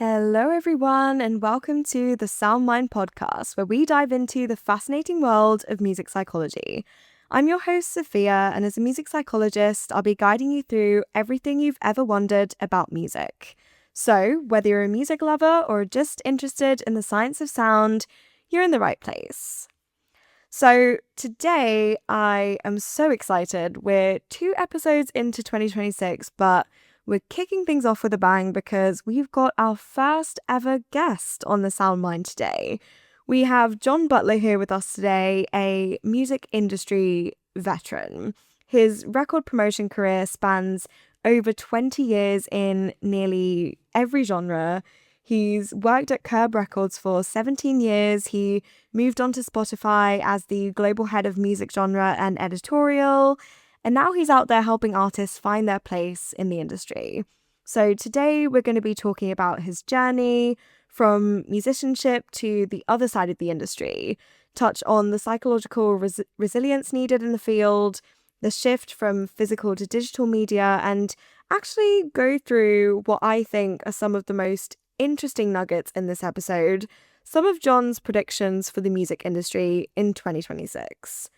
Hello, everyone, and welcome to the Sound Mind podcast, where we dive into the fascinating world of music psychology. I'm your host, Sophia, and as a music psychologist, I'll be guiding you through everything you've ever wondered about music. So, whether you're a music lover or just interested in the science of sound, you're in the right place. So, today I am so excited. We're 2 episodes into 2026, but we're kicking things off with a bang because we've got our first ever guest on the Sound Mind today. We have John Butler here with us today, a music industry veteran. His record promotion career spans over 20 years in nearly every genre. He's worked at Curb Records for 17 years. He moved on to Spotify as the global head of music genre and editorial. And now he's out there helping artists find their place in the industry. So today we're going to be talking about his journey from musicianship to the other side of the industry, touch on the psychological resilience needed in the field, the shift from physical to digital media, and actually go through what I think are some of the most interesting nuggets in this episode, some of John's predictions for the music industry in 2026.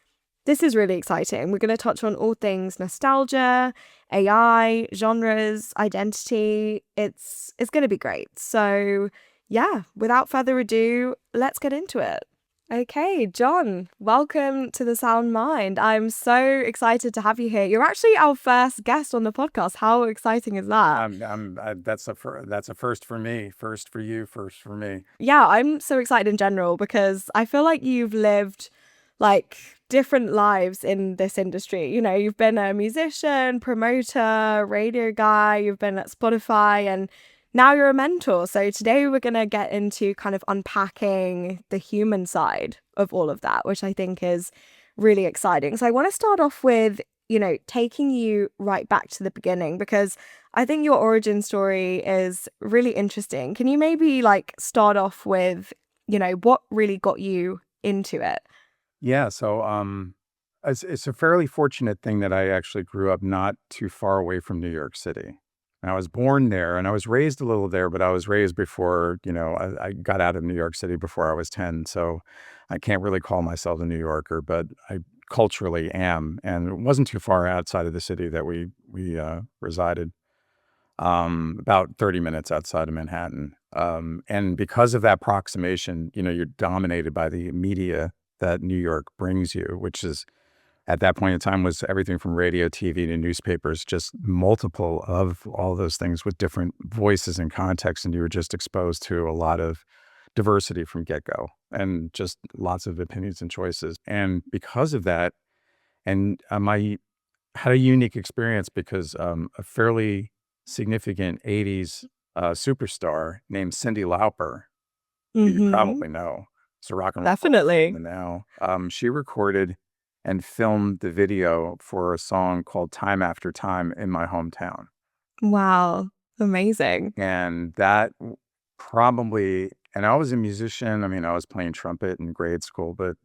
This is really exciting. We're going to touch on all things nostalgia, AI, genres, identity. It's going to be great. So, yeah, without further ado, let's get into it. Okay, John, welcome to the Sound Mind. I'm so excited to have you here. You're actually our first guest on the podcast. How exciting is that? That's a first for me, first for you, first for me. Yeah, I'm so excited in general because I feel like you've lived like different lives in this industry. You know, you've been a musician, promoter, radio guy, you've been at Spotify, and now you're a mentor. So today we're going to get into kind of unpacking the human side of all of that, which I think is really exciting. So I want to start off with, taking you right back to the beginning because I think your origin story is really interesting. Can you maybe start off with, what really got you into it? Yeah, so it's a fairly fortunate thing that I actually grew up not too far away from New York City. And I was born there, and I was raised a little there, but I was raised before, I got out of New York City before I was 10. So I can't really call myself a New Yorker, but I culturally am. And it wasn't too far outside of the city that we resided. About 30 minutes outside of Manhattan. And because of that proximation, you're dominated by the media that New York brings you, which is at that point in time was everything from radio, TV to newspapers, just multiple of all those things with different voices and contexts. And you were just exposed to a lot of diversity from get-go and just lots of opinions and choices. And because of that, and I had a unique experience because a fairly significant 80s superstar named Cyndi Lauper, who you Mm-hmm. probably know, it's a rock and roll Definitely. woman now. She recorded and filmed the video for a song called Time After Time in my hometown. Wow. Amazing. And that probably, and I was a musician. I mean, I was playing trumpet in grade school, but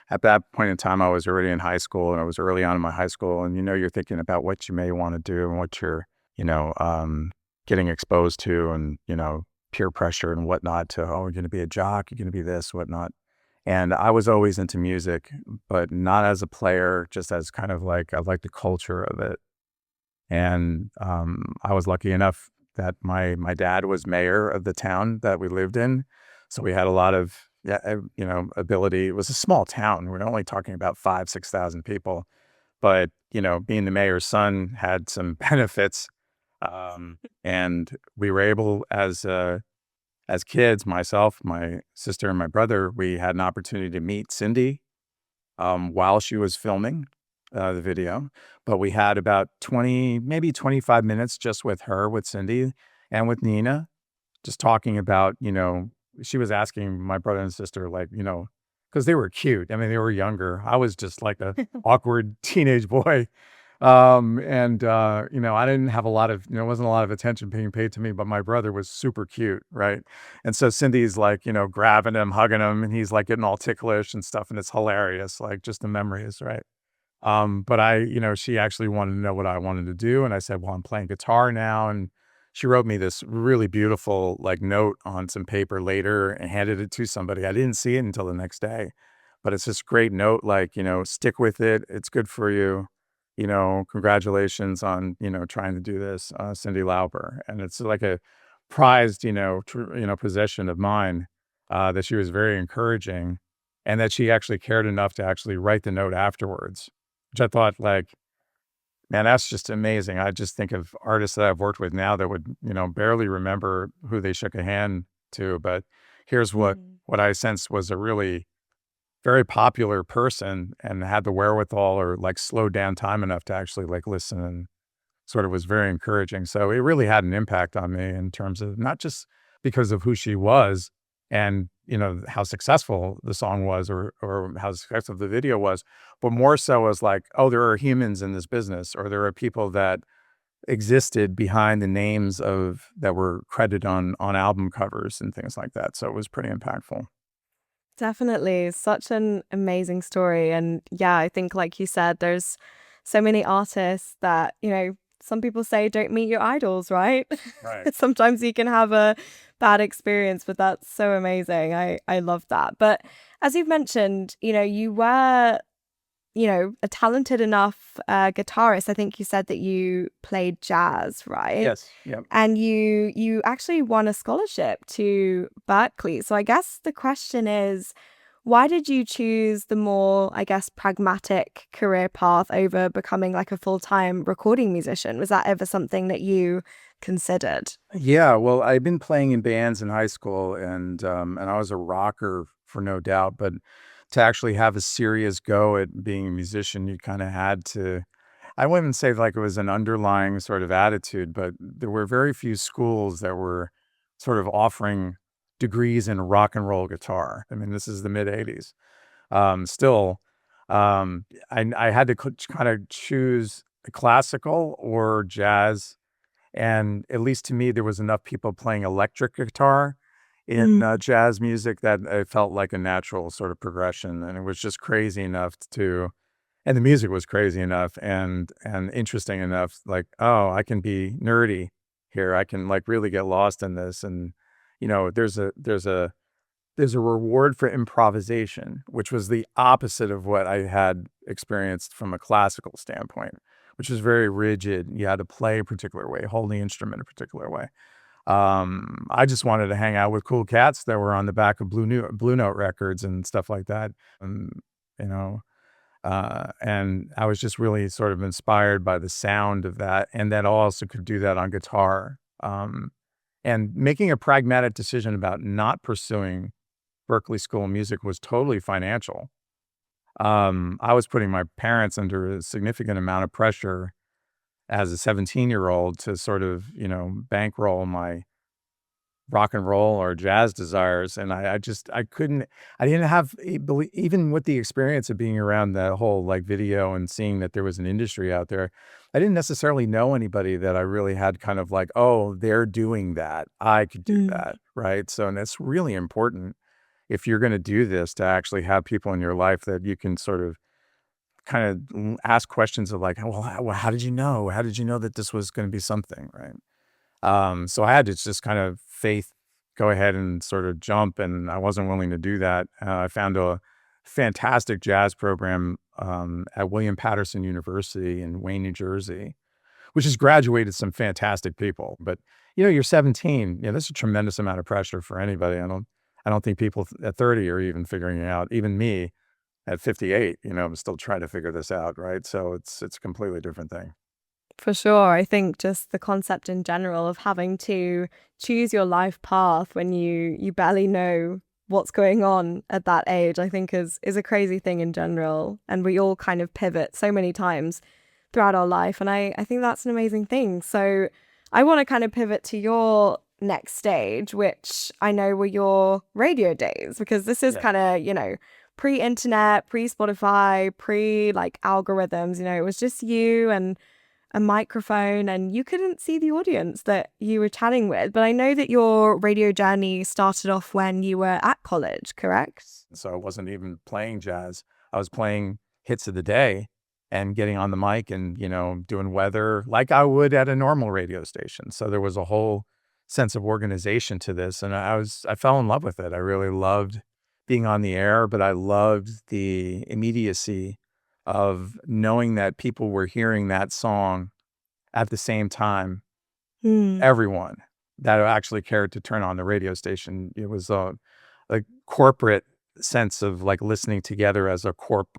at that point in time, I was already in high school and I was early on in my high school. And, you're thinking about what you may want to do and what you're, getting exposed to and, peer pressure and whatnot to, oh, you're going to be a jock, you're going to be this, whatnot. And I was always into music, but not as a player, just as kind of like, I like the culture of it. And I was lucky enough that my dad was mayor of the town that we lived in. So we had a lot of, ability. It was a small town. We're only talking about 6,000 people. But, being the mayor's son had some benefits. And we were able as kids, myself, my sister, and my brother, we had an opportunity to meet Cyndi while she was filming the video. But we had about 20, maybe 25 minutes just with her, with Cyndi, and with Nina, just talking about, she was asking my brother and sister, like, because they were cute. I mean, they were younger. I was just like a awkward teenage boy. I didn't have a lot of, wasn't a lot of attention being paid to me, but my brother was super cute. Right. And so Cindy's like, grabbing him, hugging him, and he's like getting all ticklish and stuff. And it's hilarious. Like just the memories. Right. But she actually wanted to know what I wanted to do. And I said, well, I'm playing guitar now. And she wrote me this really beautiful like note on some paper later and handed it to somebody. I didn't see it until the next day, but it's this great note, like, stick with it. It's good for you. Congratulations on, trying to do this, Cyndi Lauper. And it's like a prized, possession of mine, that she was very encouraging and that she actually cared enough to actually write the note afterwards, which I thought like, man, that's just amazing. I just think of artists that I've worked with now that would, barely remember who they shook a hand to. But here's Mm. what I sensed was a really very popular person and had the wherewithal or like slowed down time enough to actually like listen and sort of was very encouraging. So it really had an impact on me in terms of not just because of who she was and, how successful the song was or how successful the video was, but more so as like, oh, there are humans in this business or there are people that existed behind the names of that were credited on album covers and things like that. So it was pretty impactful. Definitely. Such an amazing story. And yeah, I think, like you said, there's so many artists that, some people say don't meet your idols, right? Right. Sometimes you can have a bad experience, but that's so amazing. I love that. But as you've mentioned, you were, a talented enough guitarist. I think you said that you played jazz, right? Yes. Yep. And you actually won a scholarship to Berkeley. So I guess the question is, why did you choose the more, I guess, pragmatic career path over becoming like a full-time recording musician? Was that ever something that you considered? Yeah, well, I've been playing in bands in high school, and I was a rocker for no doubt. But to actually have a serious go at being a musician, you kind of had to. I wouldn't say like it was an underlying sort of attitude, but there were very few schools that were sort of offering degrees in rock and roll guitar. I mean, this is the mid '80s. Still, I had to kind of choose classical or jazz, and at least to me, there was enough people playing electric guitar in Mm. jazz music that it felt like a natural sort of progression. And it was just crazy enough and the music was crazy enough and interesting enough. Like, oh, I can be nerdy here. I can like really get lost in this. And there's a reward for improvisation, which was the opposite of what I had experienced from a classical standpoint, which was very rigid. You had to play a particular way, hold the instrument a particular way. I just wanted to hang out with cool cats that were on the back of Blue Note records and stuff like that. You know, and I was just really sort of inspired by the sound of that, and then also could do that on guitar. And making a pragmatic decision about not pursuing Berklee School of Music was totally financial. I was putting my parents under a significant amount of pressure as a 17-year-old to sort of, bankroll my rock and roll or jazz desires. And I couldn't, I didn't have, even with the experience of being around that whole like video and seeing that there was an industry out there, I didn't necessarily know anybody that I really had kind of like, oh, they're doing that. I could do Mm. that. Right. So, and that's really important if you're going to do this to actually have people in your life that you can sort of kind of ask questions of like, well, how did you know? How did you know that this was going to be something? Right. So I had to just kind of faith go ahead and sort of jump, and I wasn't willing to do that. I found a fantastic jazz program at William Patterson University in Wayne, New Jersey, which has graduated some fantastic people. But you're 17. That's a tremendous amount of pressure for anybody. I don't think people at 30 are even figuring it out. Even me at 58, I'm still trying to figure this out, right? So it's a completely different thing. For sure. I think just the concept in general of having to choose your life path when you barely know what's going on at that age, I think is a crazy thing in general. And we all kind of pivot so many times throughout our life. And I think that's an amazing thing. So I want to kind of pivot to your next stage, which I know were your radio days, because this is Yeah. kind of, pre-internet, pre-Spotify, pre like algorithms, it was just you and a microphone and you couldn't see the audience that you were chatting with. But I know that your radio journey started off when you were at college, correct? So I wasn't even playing jazz. I was playing hits of the day. and getting on the mic and, doing weather like I would at a normal radio station. So there was a whole sense of organization to this, and I fell in love with it. I really loved being on the air, but I loved the immediacy of knowing that people were hearing that song at the same time. Mm. Everyone that actually cared to turn on the radio station. It was a corporate sense of, like, listening together as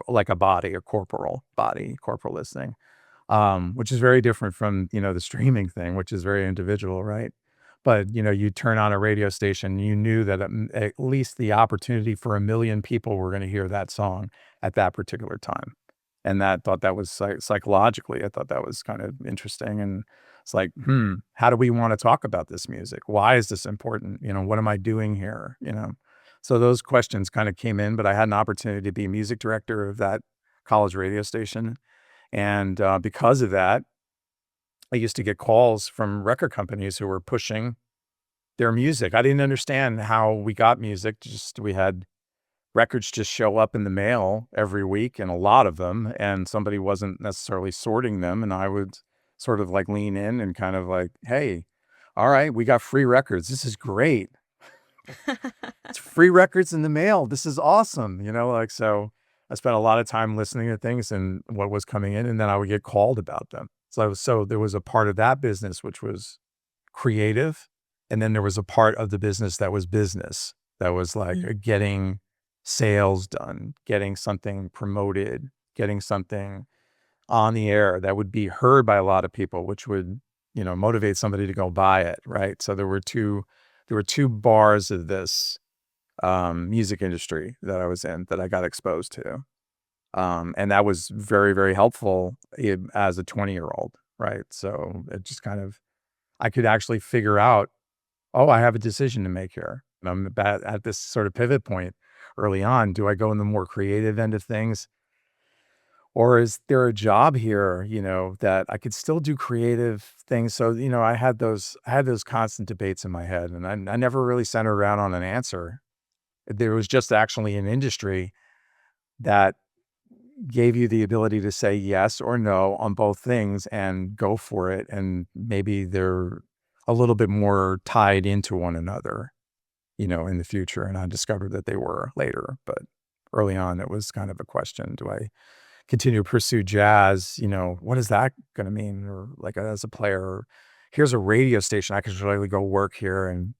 like a body, a corporal body, corporal listening, which is very different from, the streaming thing, which is very individual, right? But, you turn on a radio station, you knew that at least the opportunity for 1,000,000 people were gonna hear that song at that particular time. And that was psychologically, I thought that was kind of interesting, and it's like, how do we wanna talk about this music? Why is this important? What am I doing here? So those questions kinda came in, but I had an opportunity to be music director of that college radio station, and, because of that, I used to get calls from record companies who were pushing their music. I didn't understand how we got music, just we had records just show up in the mail every week, and a lot of them, and somebody wasn't necessarily sorting them, and I would sort of, like, lean in and kind of like, "Hey, all right, we got free records. This is great. It's free records in the mail. This is awesome." Like, so I spent a lot of time listening to things and what was coming in, and then I would get called about them. So there was a part of that business which was creative, and then there was a part of the business that was like, Mm. getting sales done, getting something promoted, getting something on the air that would be heard by a lot of people, which would, motivate somebody to go buy it, right? So there were two bars of this, music industry that I was in that I got exposed to. And that was very, very helpful as a 20-year-old, right? So it just kind of, I could actually figure out, oh, I have a decision to make here. And I'm at this sort of pivot point early on. Do I go in the more creative end of things? Or is there a job here, that I could still do creative things? So, I had those constant debates in my head, and I never really centered around on an answer. There was just actually an industry that gave you the ability to say yes or no on both things and go for it. And maybe they're a little bit more tied into one another, in the future. And I discovered that they were later. But early on, it was kind of a question. Do I continue to pursue jazz? What is that going to mean? Or like as a player, here's a radio station. I could really go work here. And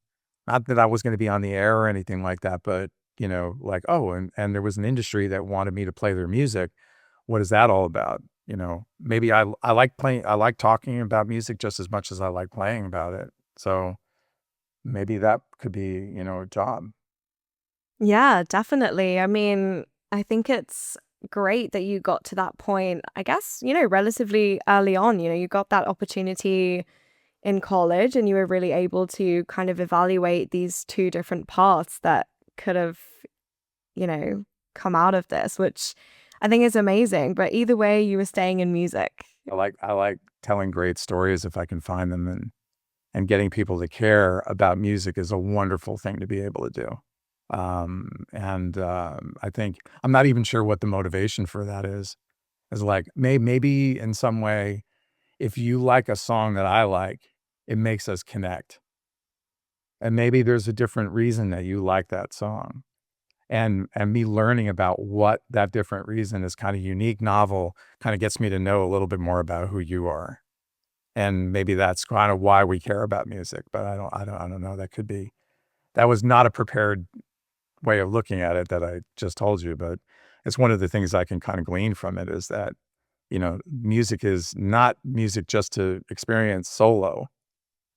not that I was going to be on the air or anything like that, but, like, oh, and there was an industry that wanted me to play their music. What is that all about? Maybe I like playing, I like talking about music just as much as I like playing about it. So maybe that could be, a job. Yeah, definitely. I mean, I think it's great that you got to that point, I guess, relatively early on. You got that opportunity in college and you were really able to kind of evaluate these two different paths that could have, you know, come out of this, which I think is amazing. But either way, you were staying in music. I like telling great stories if I can find them, and getting people to care about music is a wonderful thing to be able to do. And I think I'm not even sure what the motivation for that is. Is like, maybe in some way, if you like a song that I like, it makes us connect. And maybe there's a different reason that you like that song. And me learning about what that different reason is, kind of unique, novel, kind of gets me to know a little bit more about who you are. And maybe that's kind of why we care about music. But I don't know. That was not a prepared way of looking at it that I just told you, but it's one of the things I can kind of glean from it is that, music is not music just to experience solo.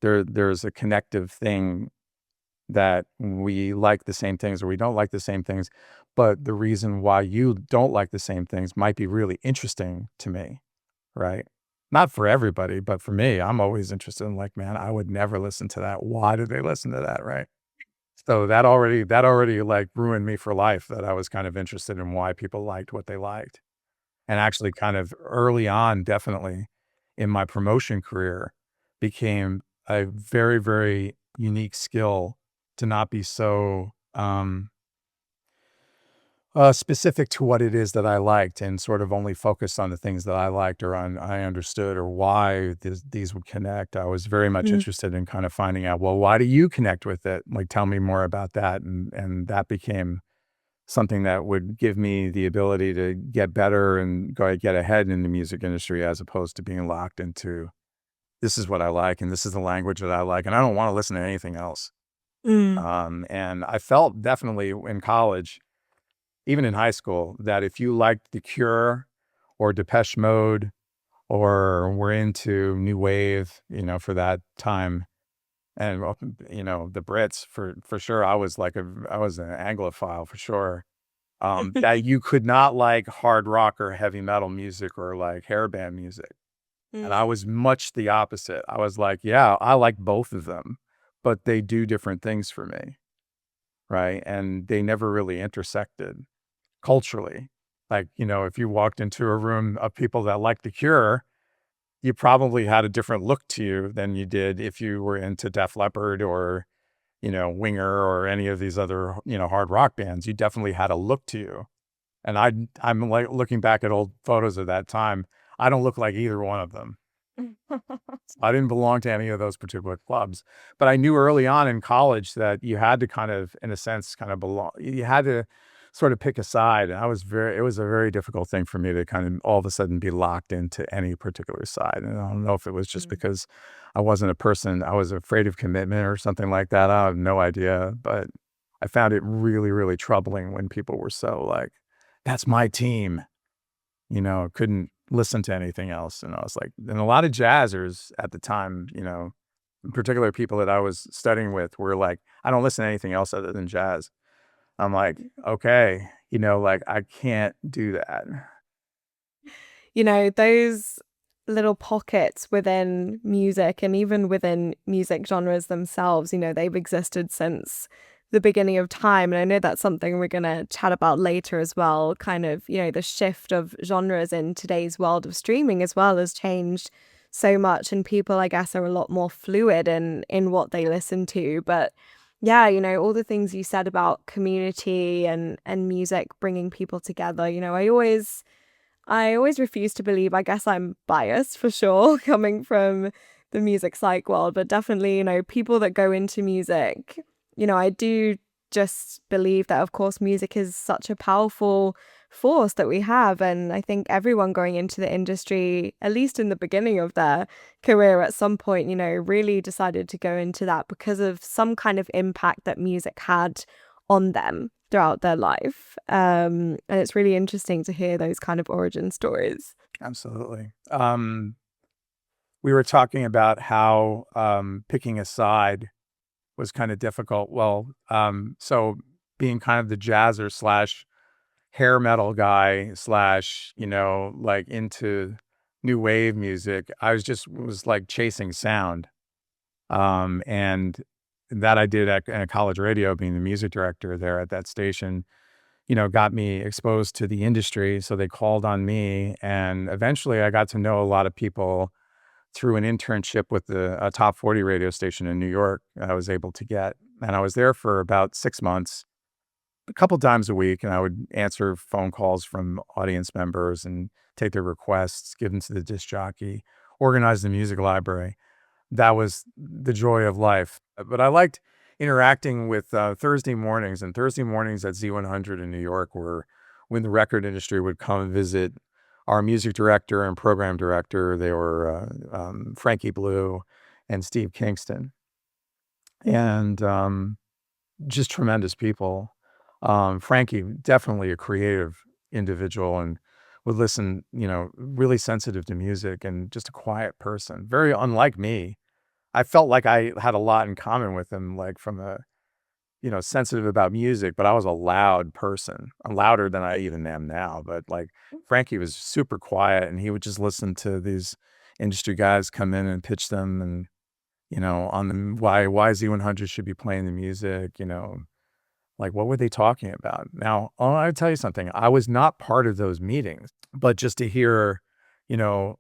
There's a connective thing that we like the same things or we don't like the same things, but the reason why you don't like the same things might be really interesting to me, right? Not for everybody, but for me, I'm always interested in, like, man, I would never listen to that. Why did they listen to that, right? So that already like ruined me for life, that I was kind of interested in why people liked what they liked. And actually kind of early on, definitely in my promotion career, became a very, very unique skill to not be so, Specific to what it is that I liked and sort of only focused on the things that I liked or I understood or why these would connect. I was very much Mm, interested in kind of finding out, well, why do you connect with it? Like, tell me more about that. And that became something that would give me the ability to get better and get ahead in the music industry as opposed to being locked into this is what I like and this is the language that I like and I don't want to listen to anything else. mm, And I felt definitely in college, even in high school, that if you liked The Cure or Depeche Mode or were into new wave, for that time, and the Brits for sure, I was an Anglophile for sure. That you could not like hard rock or heavy metal music or like hair band music. And I mm, was much the opposite. I was like, yeah, I like both of them, but they do different things for me, right? And they never really intersected culturally. Like, if you walked into a room of people that liked The Cure, you probably had a different look to you than you did if you were into Def Leppard or, Winger or any of these other, hard rock bands. You definitely had a look to you. And I'm like looking back at old photos of that time, I don't look like either one of them. I didn't belong to any of those particular clubs, but I knew early on in college that you had to kind of, in a sense, kind of belong. You had to sort of pick a side. And it was a very difficult thing for me to kind of all of a sudden be locked into any particular side. And I don't know if it was just mm. because I wasn't a person, I was afraid of commitment or something like that. I have no idea, but I found it really, really troubling when people were so like, that's my team. Couldn't listen to anything else, and I was like and a lot of jazzers at the time, in particular people that I was studying with were like, "I don't listen to anything else other than jazz." I'm like, "Okay," like, I can't do that. Those little pockets within music and even within music genres themselves, they've existed since the beginning of time. And I know that's something we're going to chat about later as well. Kind of, the shift of genres in today's world of streaming as well has changed so much. And people, I guess, are a lot more fluid in what they listen to. But yeah, all the things you said about community and music bringing people together, I always refuse to believe, I guess I'm biased for sure, coming from the music psych world, but definitely, people that go into music, I do just believe that, of course, music is such a powerful force that we have. And I think everyone going into the industry, at least in the beginning of their career at some point, really decided to go into that because of some kind of impact that music had on them throughout their life. And it's really interesting to hear those kind of origin stories. Absolutely. We were talking about how, picking a side was kinda difficult. Well, so being kind of the jazzer slash hair metal guy slash, like, into new wave music, I was, like, chasing sound. And that I did at college radio, being the music director there at that station, got me exposed to the industry. So they called on me, and eventually I got to know a lot of people through an internship with a top 40 radio station in New York. I was able to get, and I was there for about 6 months, a couple times a week, and I would answer phone calls from audience members and take their requests, give them to the disc jockey, organize the music library. That was the joy of life. But I liked interacting with, Thursday mornings at Z100 in New York were when the record industry would come and visit our music director and program director. They were, Frankie Blue and Steve Kingston, and, just tremendous people. Frankie, definitely a creative individual and would listen, really sensitive to music and just a quiet person, very unlike me. I felt like I had a lot in common with him, like, from a sensitive about music, but I was a loud person. I'm louder than I even am now, but, like, Frankie was super quiet, and he would just listen to these industry guys come in and pitch them and, on the why Z100 should be playing the music, like, what were they talking about? Now, I'll tell you something, I was not part of those meetings, but just to hear,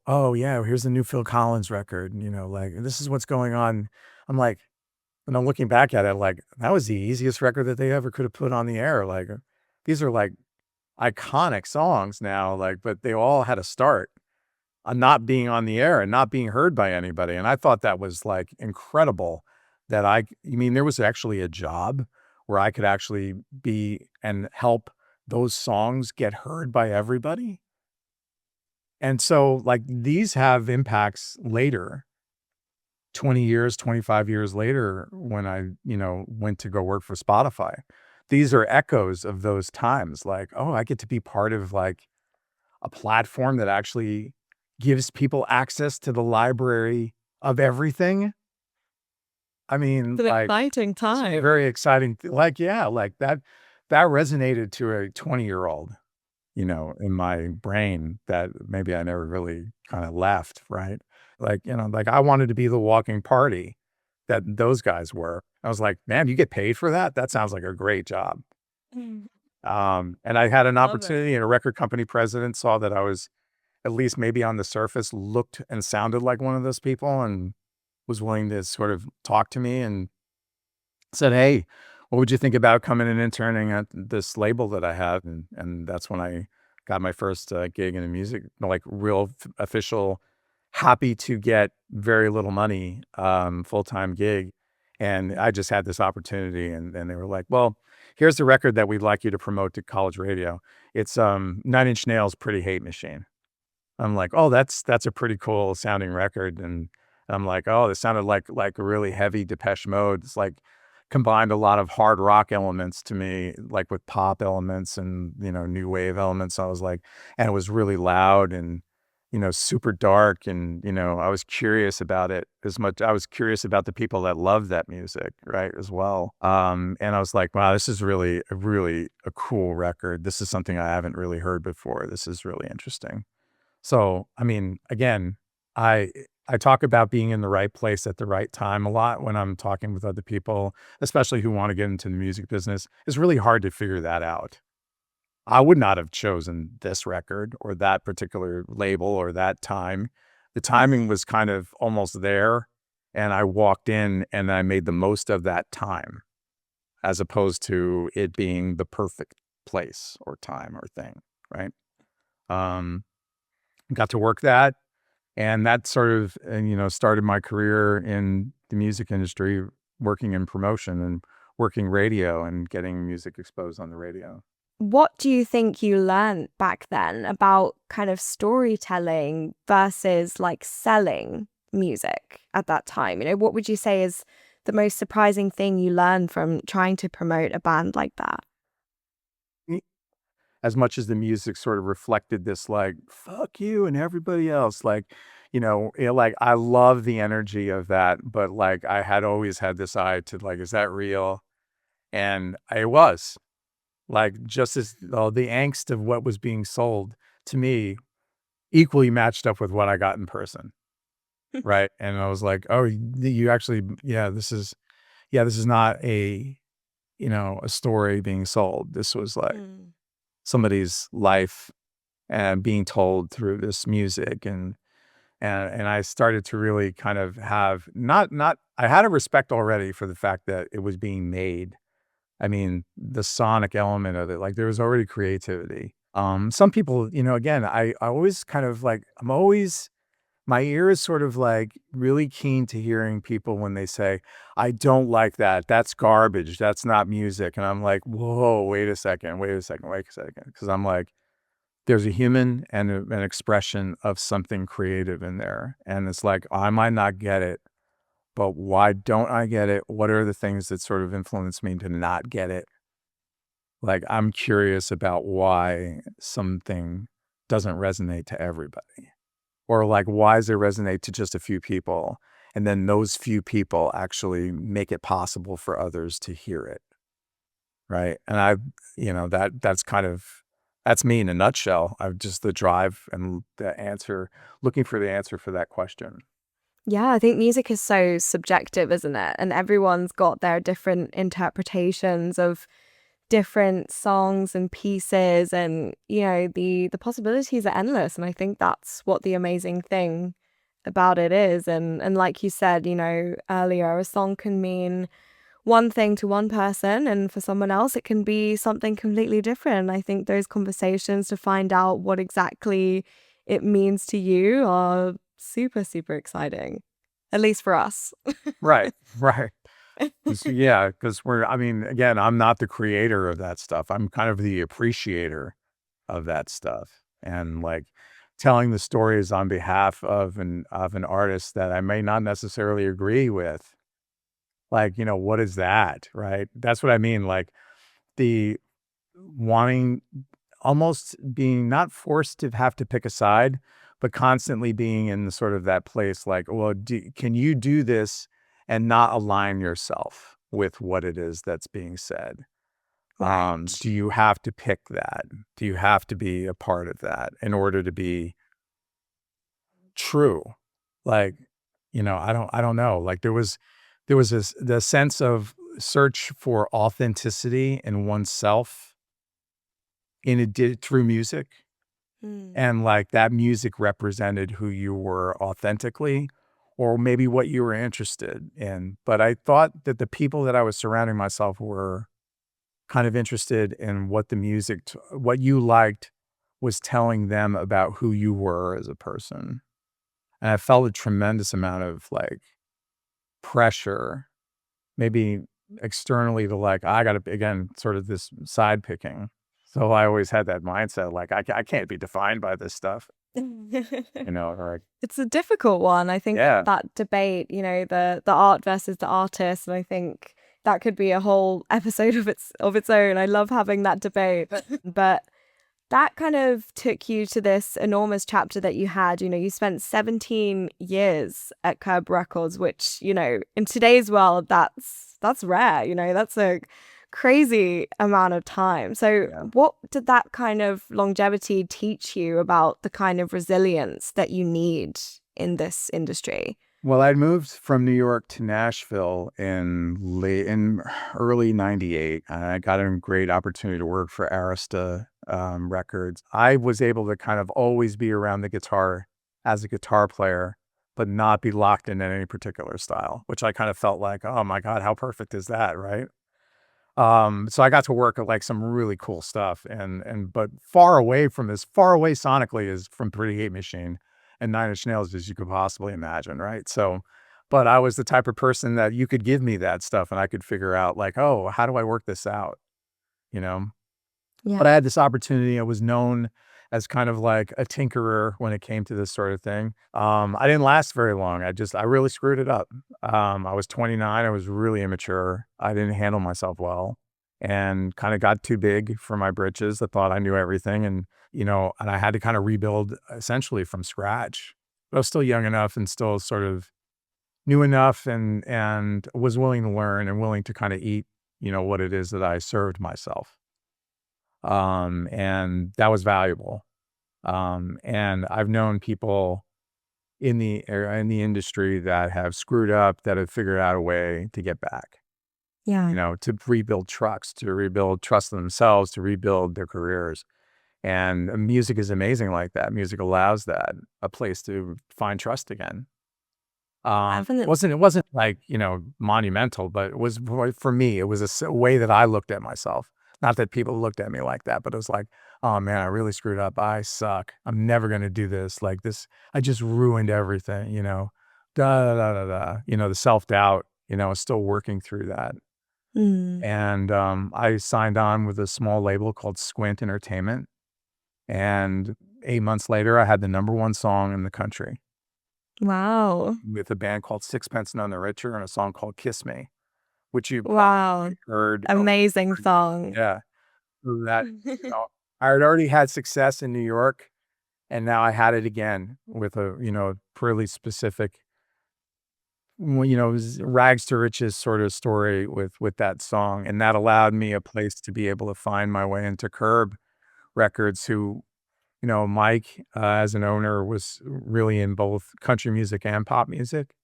"Oh, yeah, here's the new Phil Collins record," like, "This is what's going on." I'm like and I'm looking back at it like, that was the easiest record that they ever could have put on the air, like, these are, like, iconic songs now, like, but they all had a start on not being on the air and not being heard by anybody. And I thought that was like incredible that I mean, there was actually a job where I could actually be and help those songs get heard by everybody. And so, like, these have impacts later, 20 years, 25 years later, when I went to go work for Spotify. These are echoes of those times. Like, oh, I get to be part of like a platform that actually gives people access to the library of everything. I mean, It's an like, exciting it's time. very exciting. Like, yeah, like that resonated to a 20-year-old, in my brain that maybe I never really kind of left, right? Like I wanted to be the walking party that those guys were. I was like, man, you get paid for that? That sounds like a great job. Mm, And I had an love it. opportunity, and a record company president saw that I was at least maybe on the surface looked and sounded like one of those people and was willing to sort of talk to me and said, "Hey, what would you think about coming and interning at this label that I have?" And that's when I got my first gig in the music, like real official, happy to get very little money, full-time gig. And I just had this opportunity, and they were like, "Well, here's the record that we'd like you to promote to college radio. It's 9 Inch Nails' Pretty Hate Machine." I'm like, "Oh, that's a pretty cool sounding record," and I'm like, "Oh, this sounded like a really heavy Depeche Mode." It's like combined a lot of hard rock elements to me, like with pop elements and, new wave elements. I was like, and it was really loud and, super dark. And, I was curious about it as much. I was curious about the people that love that music, right, as well. And I was like, wow, this is really a cool record. This is something I haven't really heard before. This is really interesting. So, I mean, again, I I talk about being in the right place at the right time a lot when I'm talking with other people, especially who wanna get into the music business. It's really hard to figure that out. I would not have chosen this record or that particular label or that time. The timing was kind of almost there, and I walked in and I made the most of that time, as opposed to it being the perfect place or time or thing, right? Um, got to work that. And that sort of, started my career in the music industry, working in promotion and working radio and getting music exposed on the radio. What do you think you learned back then about kind of storytelling versus like selling music at that time? What would you say is the most surprising thing you learned from trying to promote a band like that? Mm, As much as the music sort of reflected this, like, fuck you and everybody else, like, like I love the energy of that, but like I had always had this eye to like, is that real? And I was. Like, just as the angst of what was being sold to me equally matched up with what I got in person, right? And I was like, "Oh, you actually this is not a story being sold. This was, like, Mm. somebody's life and being told through this music." And I started to really kind of have not I had a respect already for the fact that it was being made. I mean, the sonic element of it, like, there was already creativity. Some people, again, I always kind of like I'm always my ear is sort of, like, really keen to hearing people when they say, "I don't like that. That's garbage. That's not music." And I'm like, "Whoa, wait a second, wait a second," because 'cause I'm like, there's a human and an expression of something creative in there, and it's like, I might not get it, but why don't I get it? What are the things that sort of influence me to not get it? Like, I'm curious about why something doesn't resonate to everybody, or like, why does it resonate to just a few people? And then those few people actually make it possible for others to hear it, right? And that's me in a nutshell. I've just the drive and the answer, looking for the answer for that question. Yeah, I think music is so subjective, isn't it? And everyone's got their different interpretations of different songs and pieces, and the possibilities are endless, and I think that's what the amazing thing about it is. And like you said, earlier, a song can mean one thing to one person, and for someone else it can be something completely different. I think those conversations to find out what exactly it means to you are super, super exciting, at least for us. Right, right. So, yeah, because I mean, again, I'm not the creator of that stuff. I'm kind of the appreciator of that stuff, and like telling the stories on behalf of an artist that I may not necessarily agree with. Like, what is that, right? That's what I mean. Like the wanting, almost being not forced to have to pick a side, but constantly being in the sort of that place like, well, can you do this and not align yourself with what it is that's being said? Right. Do you have to pick that? Do you have to be a part of that in order to be true? Like, I don't know. Like there was the sense of search for authenticity in oneself through music. Mm. And, like, that music represented who you were authentically or maybe what you were interested in. But I thought that the people that I was surrounding myself were kind of interested in what the what you liked was telling them about who you were as a person. And I felt a tremendous amount of, like, pressure, maybe externally to, like, I gotta again, sort of this side picking. So I always had that mindset, like, I can't be defined by this stuff, or It's a difficult one. I think yeah. that debate, the art versus the artist, and I think that could be a whole episode of its own. I love having that debate. But that kind of took you to this enormous chapter that you had. You spent 17 years at Curb Records, which, in today's world, that's rare. That's a crazy amount of time. So Yeah. what did that kind of longevity teach you about the kind of resilience that you need in this industry? Well, I'd moved from New York to Nashville in early '98, and I got a great opportunity to work for Arista, Records. I was able to kind of always be around the guitar as a guitar player, but not be locked in any particular style, which I kind of felt like, "Oh my god, how perfect is that?" Right? So I got to work at, like, some really cool stuff but far away sonically as from Pretty Hate Machine and Nine Inch Nails as you could possibly imagine, right? So, but I was the type of person that you could give me that stuff and I could figure out like, "Oh, how do I work this out?" You know? Yeah. But I had this opportunity. I was known as kind of like a tinkerer when it came to this sort of thing. I didn't last very long. I really screwed it up. I was 29. I was really immature. I didn't handle myself well and kind of got too big for my britches. I thought I knew everything and I had to kind of rebuild essentially from scratch. But I was still young enough and still sort of knew enough and was willing to learn and willing to kind of eat, what it is that I served myself. And that was valuable. And I've known people in the industry that have screwed up, that have figured out a way to get back, Yeah. to rebuild trucks, to rebuild trust in themselves, to rebuild their careers. And music is amazing like that. Music allows that, a place to find trust again. Definitely. It wasn't like, monumental, but it was for me, it was a way that I looked at myself. Not that people looked at me like that, but it was like, "Oh man, I really screwed up. I suck. I'm never gonna do this. Like this, I just ruined everything, you know." Da da da da da. The self-doubt, is still working through that. Mm. And I signed on with a small label called Squint Entertainment. And 8 months later, I had the number one song in the country Wow. with a band called Sixpence None the Richer and a song called Kiss Me, which you Wow. probably heard. Amazing song. Yeah. So that, I had already had success in New York, and now I had it again with a, pretty specific, rags to riches sort of story with that song. And that allowed me a place to be able to find my way into Curb Records, who, Mike, as an owner, was really in both country music and pop music.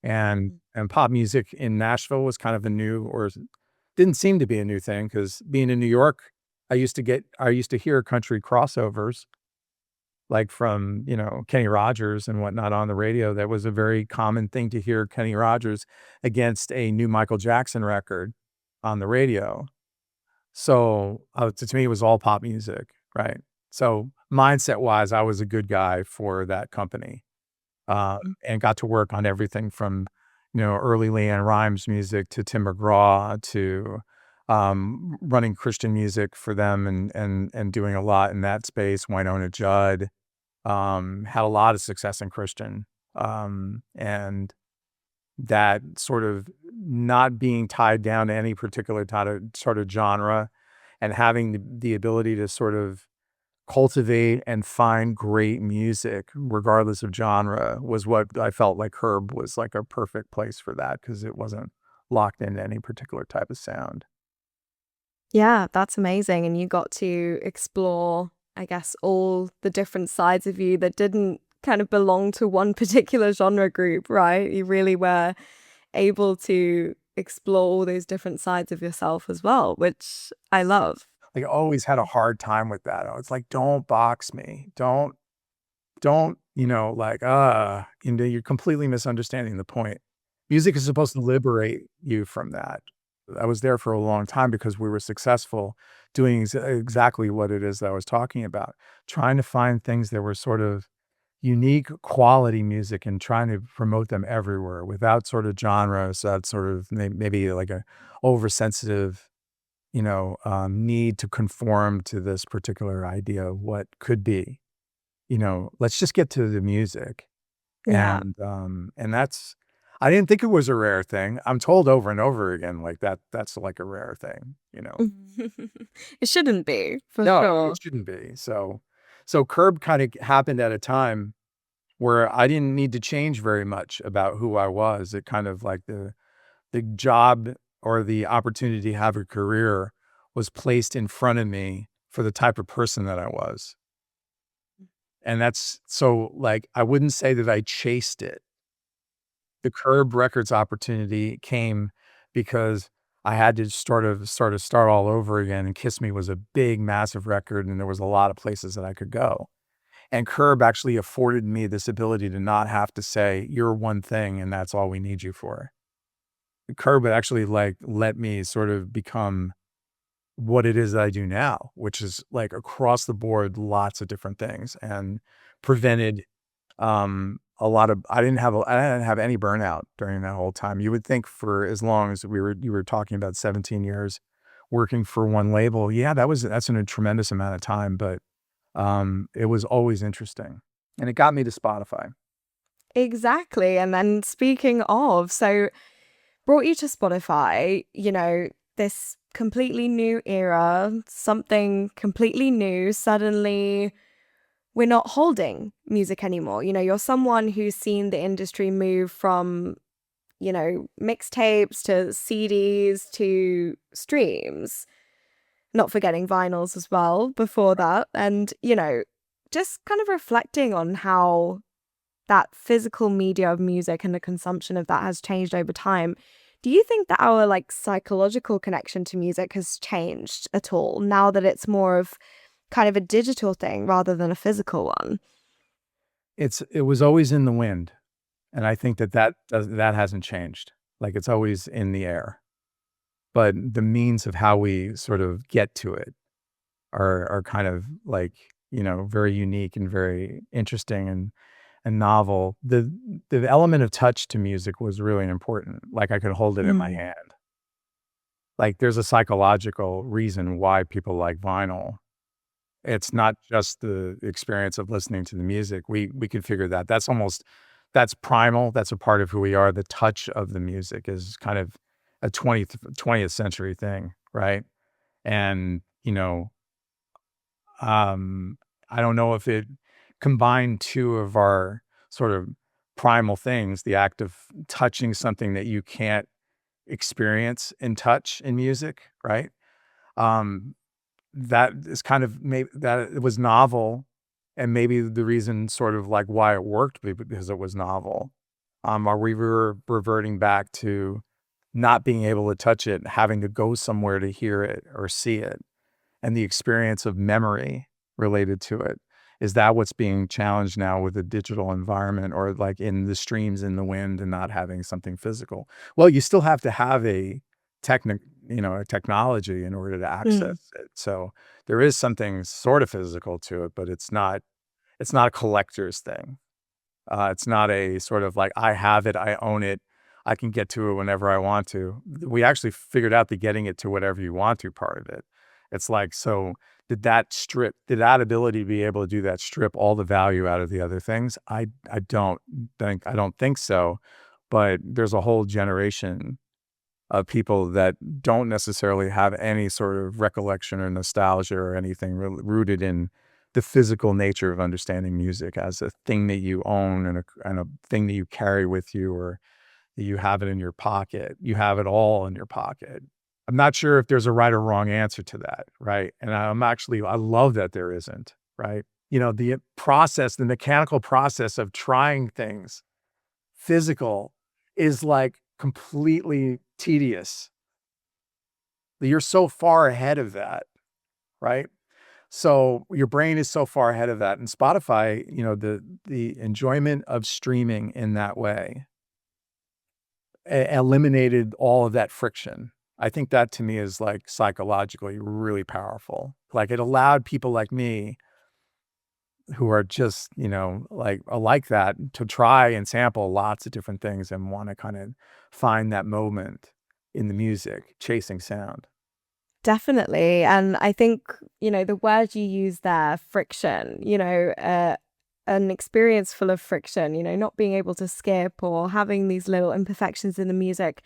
And pop music in Nashville was kind of a new, or didn't seem to be a new thing, because being in New York, I used to hear country crossovers, like from, Kenny Rogers and whatnot on the radio. That was a very common thing to hear Kenny Rogers against a new Michael Jackson record on the radio. So, to me, it was all pop music, right? So, mindset-wise, I was a good guy for that company, and got to work on everything from, early LeAnn Rimes music to Tim McGraw to, running Christian music for them and doing a lot in that space. Wynonna Judd, had a lot of success in Christian, and that sort of not being tied down to any particular sort of genre and having the ability to sort of cultivate and find great music regardless of genre was what I felt like Herb was like a perfect place for that because it wasn't locked into any particular type of sound. Yeah, that's amazing. And you got to explore, I guess, all the different sides of you that didn't kind of belong to one particular genre group, right? You really were able to explore all those different sides of yourself as well, which I love. Like, I always had a hard time with that. I was like, "Don't box me. Don't, like, you're completely misunderstanding the point. Music is supposed to liberate you from that." I was there for a long time because we were successful doing exactly what it is that I was talking about, trying to find things that were sort of unique quality music and trying to promote them everywhere without sort of genres that sort of maybe like a oversensitive, need to conform to this particular idea of what could be. Let's just get to the music. Yeah. And that's I didn't think it was a rare thing. I'm told over and over again, like, that's like a rare thing. It shouldn't be, for No, it sure. shouldn't be. So Curb kinda happened at a time where I didn't need to change very much about who I was. It kind of like the job or the opportunity to have a career was placed in front of me for the type of person that I was. And that's so, like, I wouldn't say that I chased it. The Curb Records opportunity came because I had to start all over again, and Kiss Me was a big, massive record, and there was a lot of places that I could go. And Curb actually afforded me this ability to not have to say, "You're one thing, and that's all we need you for." Curb actually, like, let me sort of become what it is that I do now, which is, like, across the board, lots of different things, and prevented, a lot of I didn't have any burnout during that whole time. You would think for as long as you were talking about 17 years working for one label, yeah, that's in a tremendous amount of time, but, it was always interesting, and it got me to Spotify. Exactly. And then speaking of, so brought you to Spotify, this completely new era, something completely new. Suddenly, we're not holding music anymore. You're someone who's seen the industry move from, mixtapes to CDs to streams, not forgetting vinyls as well before that. And, just kind of reflecting on how that physical media of music and the consumption of that has changed over time. Do you think that our psychological connection to music has changed at all now that it's more of kind of a digital thing rather than a physical one? It was always in the wind, and I think that hasn't changed. Like, it's always in the air, but the means of how we sort of get to it are kind of like, very unique and very interesting and novel. The element of touch to music was really important. Like, I could hold it in my Mm. hand. Like, there's a psychological reason why people like vinyl. It's not just the experience of listening to the music. We can figure that. That's primal. That's a part of who we are. The touch of the music is kind of a 20th century thing, right? And, um, I don't know if it combined two of our sort of primal things, the act of touching something that you can't experience in touch in music, right? Um, that is kind of maybe that it was novel, and maybe the reason sort of like why it worked because it was novel. Are we were reverting back to not being able to touch it, having to go somewhere to hear it or see it, and the experience of memory related to it. Is that what's being challenged now with the digital environment, or like in the streams in the wind and not having something physical? Well, you still have to have a technic, a technology in order to Mm. access it. So there is something sort of physical to it, but it's not a collector's thing. It's not a sort of like, I have it, I own it, I can get to it whenever I want to. We actually figured out the getting it to whatever you want to part of it. It's like, so did that ability to be able to do that strip all the value out of the other things? I don't think so. But there's a whole generation of people that don't necessarily have any sort of recollection or nostalgia or anything rooted in the physical nature of understanding music as a thing that you own, and a thing that you carry with you, or that you have it in your pocket. You have it all in your pocket. I'm not sure if there's a right or wrong answer to that, right? And I love that there isn't, right? The mechanical process of trying things physical is like completely tedious. You're so far ahead of that, right? So your brain is so far ahead of that. And Spotify, the enjoyment of streaming in that way eliminated all of that friction. I think that to me is like psychologically really powerful. Like, it allowed people like me who are just, like that, to try and sample lots of different things and want to kind of find that moment in the music, chasing sound. Definitely. And I think, the word you use there, friction, an experience full of friction, not being able to skip or having these little imperfections in the music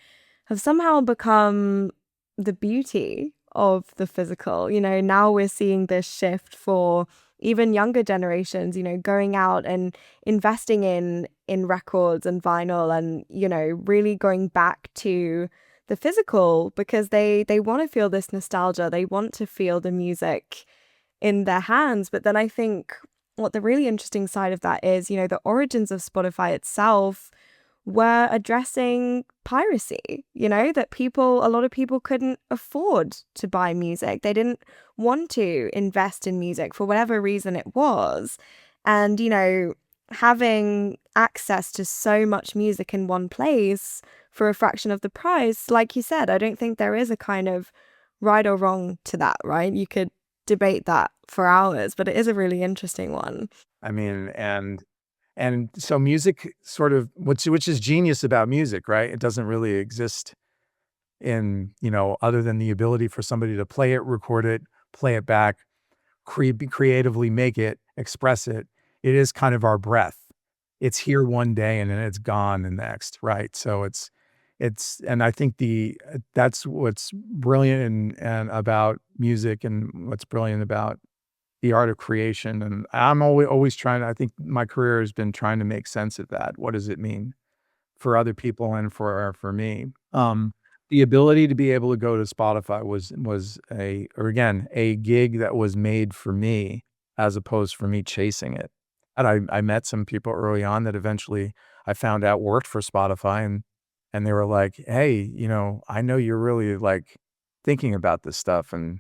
have somehow become the beauty of the physical. Now we're seeing this shift for even younger generations, going out and investing in records and vinyl, and, really going back to the physical, because they want to feel this nostalgia. They want to feel the music in their hands. But then I think what the really interesting side of that is, the origins of Spotify itself were addressing piracy, that a lot of people couldn't afford to buy music. They didn't want to invest in music for whatever reason it was. And, having access to so much music in one place for a fraction of the price, like you said, I don't think there is a kind of right or wrong to that, right? You could debate that for hours, but it is a really interesting one. I mean, and so music sort of, which is genius about music, right? It doesn't really exist other than the ability for somebody to play it, record it, play it back, creatively make it, express it. It is kind of our breath. It's here one day and then it's gone the next, right? So and I think that's what's brilliant and about music, and what's brilliant about the art of creation. And I'm always trying to, I think my career has been trying to make sense of that. What does it mean for other people and for me? The ability to be able to go to Spotify was a gig that was made for me, as opposed for me chasing it. And I met some people early on that eventually I found out worked for Spotify, and they were like, "Hey, I know you're really like thinking about this stuff and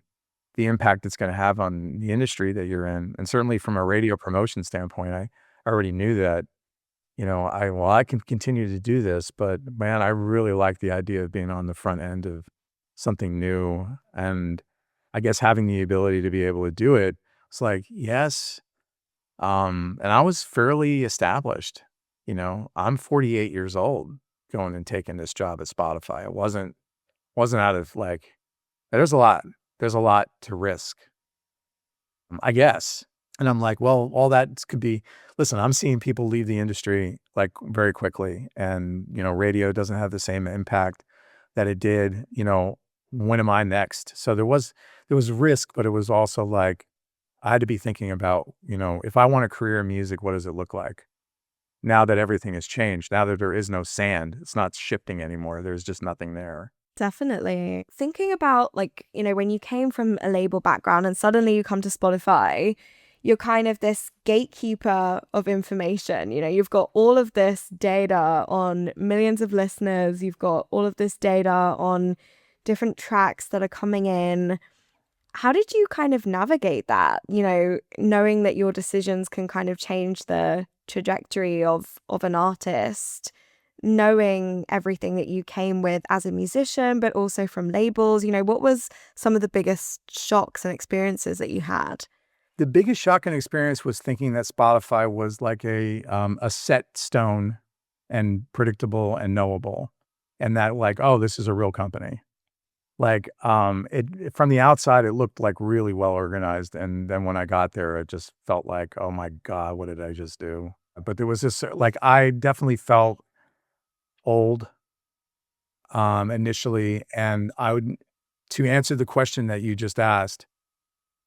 the impact it's going to have on the industry that you're in." And certainly from a radio promotion standpoint, I already knew that, I can continue to do this, but man, I really like the idea of being on the front end of something new. And I guess having the ability to be able to do it, it's like, yes. And I was fairly established. I'm 48 years old going and taking this job at Spotify. It wasn't out of like, there's a lot, there's a lot to risk, I guess. And I'm like, well, all that could be, listen, I'm seeing people leave the industry like very quickly, and, radio doesn't have the same impact that it did. When am I next? So there was risk, but it was also like, I had to be thinking about, if I want a career in music, what does it look like? Now that everything has changed, now that there is no sand, it's not shifting anymore. There's just nothing there. Definitely. Thinking about, like, when you came from a label background and suddenly you come to Spotify, you're kind of this gatekeeper of information. You've got all of this data on millions of listeners. You've got all of this data on different tracks that are coming in. How did you kind of navigate that? Knowing that your decisions can kind of change the trajectory of an artist, knowing everything that you came with as a musician, but also from labels. What was some of the biggest shocks and experiences that you had? The biggest shock and experience was thinking that Spotify was like a set stone and predictable and knowable, and that like, "Oh, this is a real company." Like, from the outside, it looked like really well organized, and then when I got there, it just felt like, "Oh my god, what did I just do?" But there was this, like, I definitely felt old, initially, and I would to answer the question that you just asked,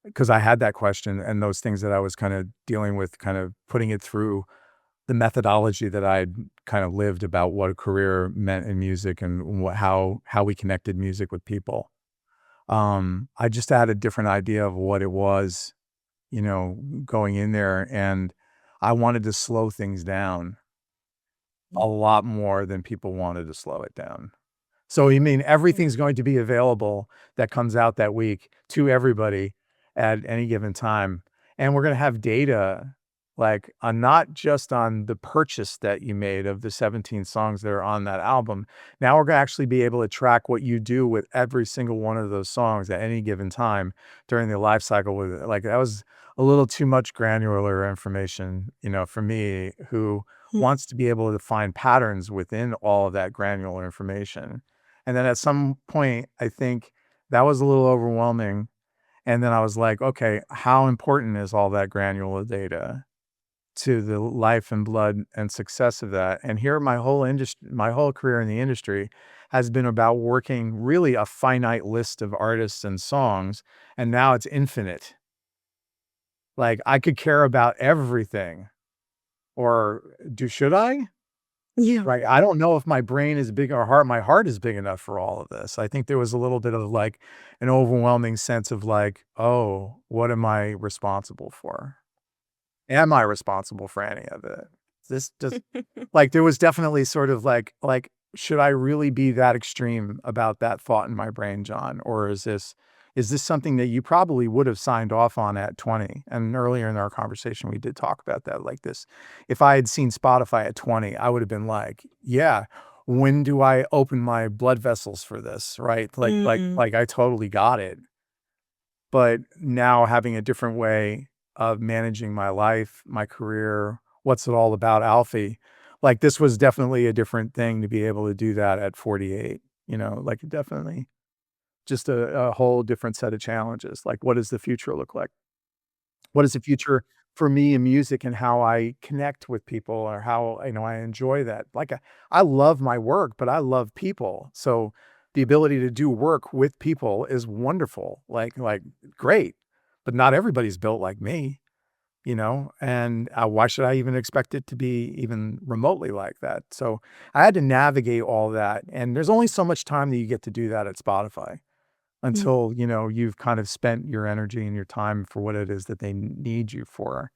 because I had that question and those things that I was kinda dealing with, kind of putting it through the methodology that I'd kind of lived about what a career meant in music and how we connected music with people. I just had a different idea of what it was, going in there, and I wanted to slow things down a lot more than people wanted to slow it down. So you mean everything's going to be available that comes out that week to everybody at any given time, and we're gonna have data, like, on not just on the purchase that you made of the 17 songs that are on that album. Now we're gonna actually be able to track what you do with every single one of those songs at any given time during the life cycle with it. Like, that was a little too much granular information, for me, who wants to be able to find patterns within all of that granular information. And then at some point, I think that was a little overwhelming, and then I was like, "Okay, how important is all that granular data to the life and blood and success of that?" And here my whole career in the industry has been about working really a finite list of artists and songs, and now it's infinite. Like, I could care about everything, or should I? Yeah. Right, I don't know if my brain is big or my heart is big enough for all of this. I think there was a little bit of, like, an overwhelming sense of, like, "Oh, what am I responsible for? Am I responsible for any of it? This just" like, there was definitely sort of should I really be that extreme about that thought in my brain, John? Or is this something that you probably would have signed off on at 20? And earlier in our conversation, we did talk about that, like this. If I had seen Spotify at 20, I would have been like, "Yeah, when do I open my blood vessels for this?" Right? Mm. I totally got it. But now having a different way of managing my life, my career, what's it all about, Alfie? Like, this was definitely a different thing to be able to do that at 48, like, definitely just a whole different set of challenges. Like, what does the future look like? What is the future for me in music and how I connect with people, or how, I enjoy that? Like, I love my work, but I love people. So the ability to do work with people is wonderful. Like great. But not everybody's built like me, and why should I even expect it to be even remotely like that? So I had to navigate all that. And there's only so much time that you get to do that at Spotify Mm. until, you've kind of spent your energy and your time for what it is that they need you for.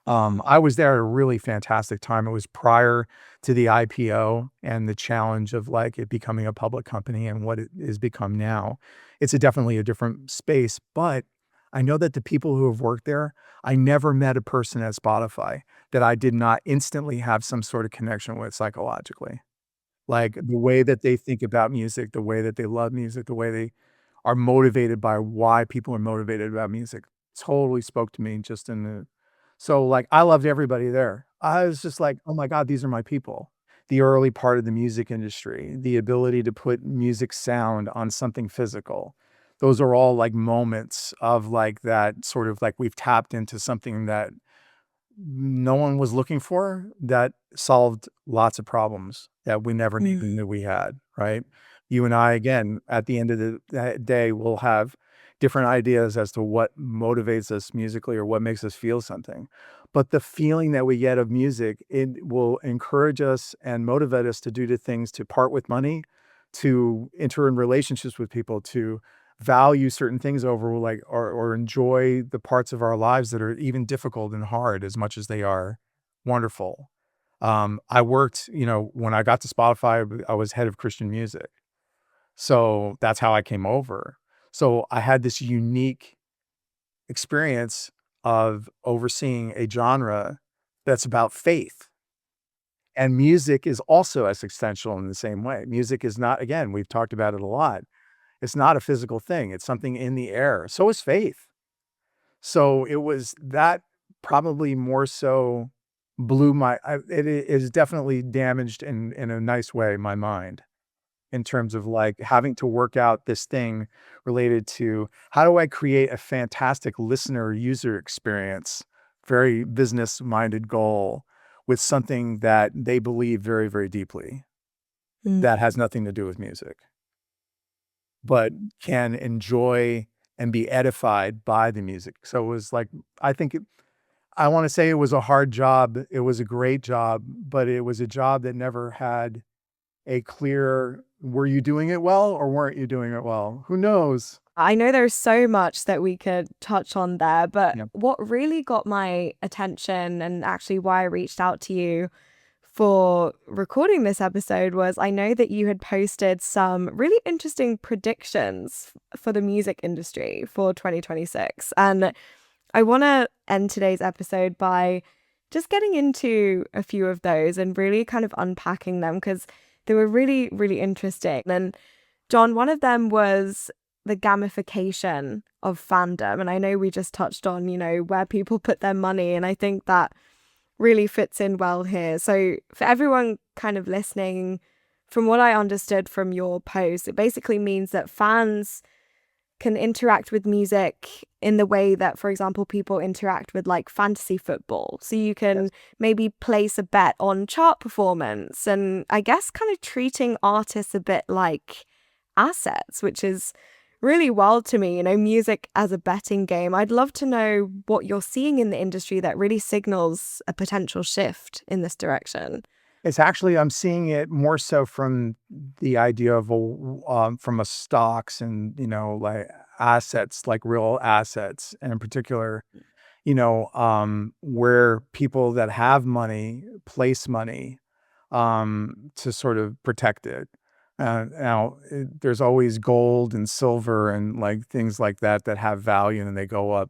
I was there at a really fantastic time. It was prior to the IPO and the challenge of, like, it becoming a public company and what it has become now. It's definitely a different space, but I know that the people who have worked there, I never met a person at Spotify that I did not instantly have some sort of connection with psychologically. Like, the way that they think about music, the way that they love music, the way they are motivated by why people are motivated about music totally spoke to me just in the so, like, I loved everybody there. I was just like, "Oh my god, these are my people." The early part of the music industry, the ability to put music sound on something physical. Those are all, like, moments of, like, that sort of, like, we've tapped into something that no one was looking for, that solved lots of problems that we never Mm. even knew we had, right? You and I, again, at the end of the day, will have different ideas as to what motivates us musically or what makes us feel something. But the feeling that we get of music, it will encourage us and motivate us to do the things, to part with money, to enter in relationships with people, to value certain things over, like, or enjoy the parts of our lives that are even difficult and hard as much as they are wonderful. I worked, when I got to Spotify, I was head of Christian music. So that's how I came over. So I had this unique experience of overseeing a genre that's about faith. And music is also existential in the same way. Music is not, again, we've talked about it a lot. It's not a physical thing. It's something in the air. So is faith. So it was that probably more so blew it is definitely damaged in a nice way my mind in terms of like having to work out this thing related to how do I create a fantastic listener user experience, very business minded goal with something that they believe very, very deeply Mm. that has nothing to do with music, but can enjoy and be edified by the music. So it was like, I think I wanna say it was a hard job, it was a great job, but it was a job that never had a clear, "Were you doing it well or weren't you doing it well?" Who knows? I know there's so much that we could touch on there, but Yeah. what really got my attention and actually why I reached out to you for recording this episode was I know that you had posted some really interesting predictions for the music industry for 2026. And I want to end today's episode by just getting into a few of those and really kind of unpacking them because they were really, really interesting. And John, one of them was the gamification of fandom. And I know we just touched on, where people put their money. And I think that really fits in well here. So, for everyone kind of listening, from what I understood from your post, it basically means that fans can interact with music in the way that, for example, people interact with like fantasy football. So you can Yes. maybe place a bet on chart performance and I guess kind of treating artists a bit like assets, which is really wild to me, music as a betting game. I'd love to know what you're seeing in the industry that really signals a potential shift in this direction. It's actually I'm seeing it more so from the idea of, from a stocks and, like, assets, like real assets, and in particular, where people that have money place money, to sort of protect it. Now, there's always gold and silver and, like, things like that that have value and they go up.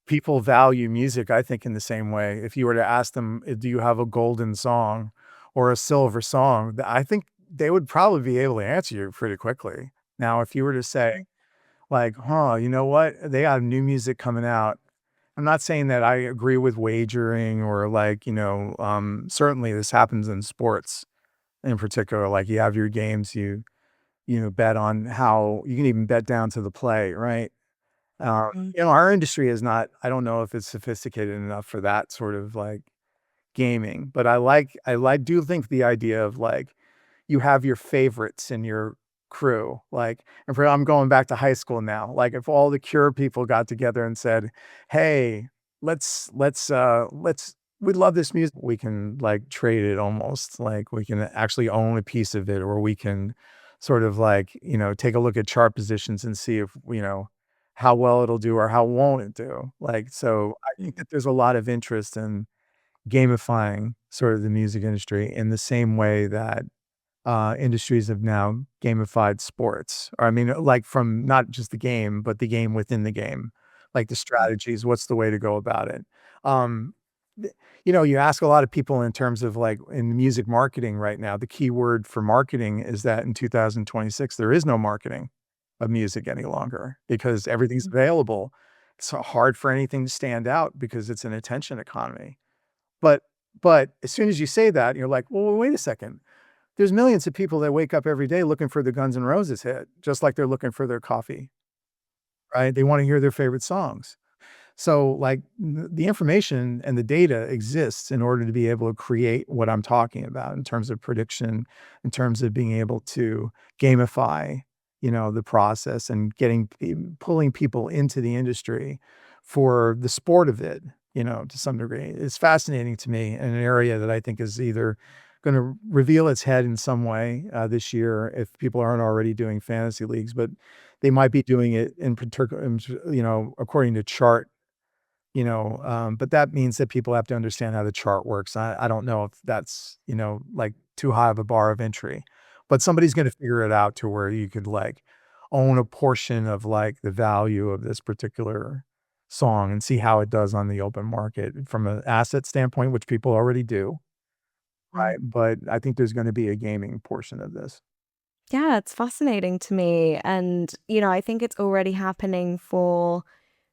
People value music, I think, in the same way. If you were to ask them, "Do you have a golden song or a silver song?" I think they would probably be able to answer you pretty quickly. Now, if you were to say, like, "Huh, you know what? They have new music coming out." I'm not saying that I agree with wagering or like, certainly this happens in sports in particular. Like you have your games, bet on how you can even bet down to the play, right? Mm. Our industry is not, I don't know if it's sophisticated enough for that sort of like gaming, but do think the idea of like you have your favorites in your crew. Like, and I'm going back to high school now. Like, if all the Cure people got together and said, "Hey, we love this music. We can like trade it almost. Like, we can actually own a piece of it, or we can sort of like take a look at chart positions and see if how well it'll do or how won't it do." Like, so I think that there's a lot of interest in gamifying sort of the music industry in the same way that industries have now gamified sports. Or I mean, like from not just the game, but the game within the game, like the strategies. What's the way to go about it? Um, you ask a lot of people in terms of like in music marketing right now. The key word for marketing is that in 2026 there is no marketing of music any longer because everything's available. It's so hard for anything to stand out because it's an attention economy. But as soon as you say that, you're like, well, wait a second. There's millions of people that wake up every day looking for the Guns N' Roses hit, just like they're looking for their coffee, right? They wanna hear their favorite songs. So, like, the information and the data exists in order to be able to create what I'm talking about in terms of prediction, in terms of being able to gamify, the process and pulling people into the industry for the sport of it, to some degree. It's fascinating to me in an area that I think is either gonna reveal its head in some way, this year if people aren't already doing fantasy leagues, but they might be doing it in particular, according to chart, but that means that people have to understand how the chart works. I don't know if that's, like too high of a bar of entry, but somebody's gonna figure it out to where you could like own a portion of like the value of this particular, song and see how it does on the open market from an asset standpoint, which people already do, right? But I think there's gonna be a gaming portion of this. Yeah, it's fascinating to me. And, I think it's already happening for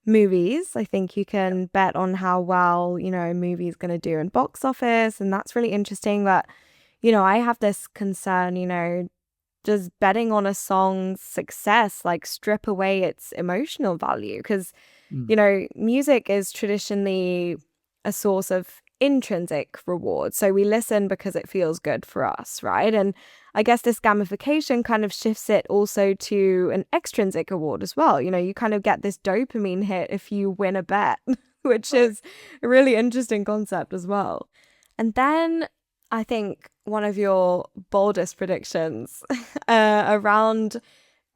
movies. I think you can bet on how well, a movie is going to do in box office. And that's really interesting. But, I have this concern, does betting on a song's success like strip away its emotional value? Because Mm. music is traditionally a source of intrinsic reward. So we listen because it feels good for us, right? And I guess this gamification kind of shifts it also to an extrinsic reward as well. You kind of get this dopamine hit if you win a bet, which Right. is a really interesting concept as well. And then I think one of your boldest predictions around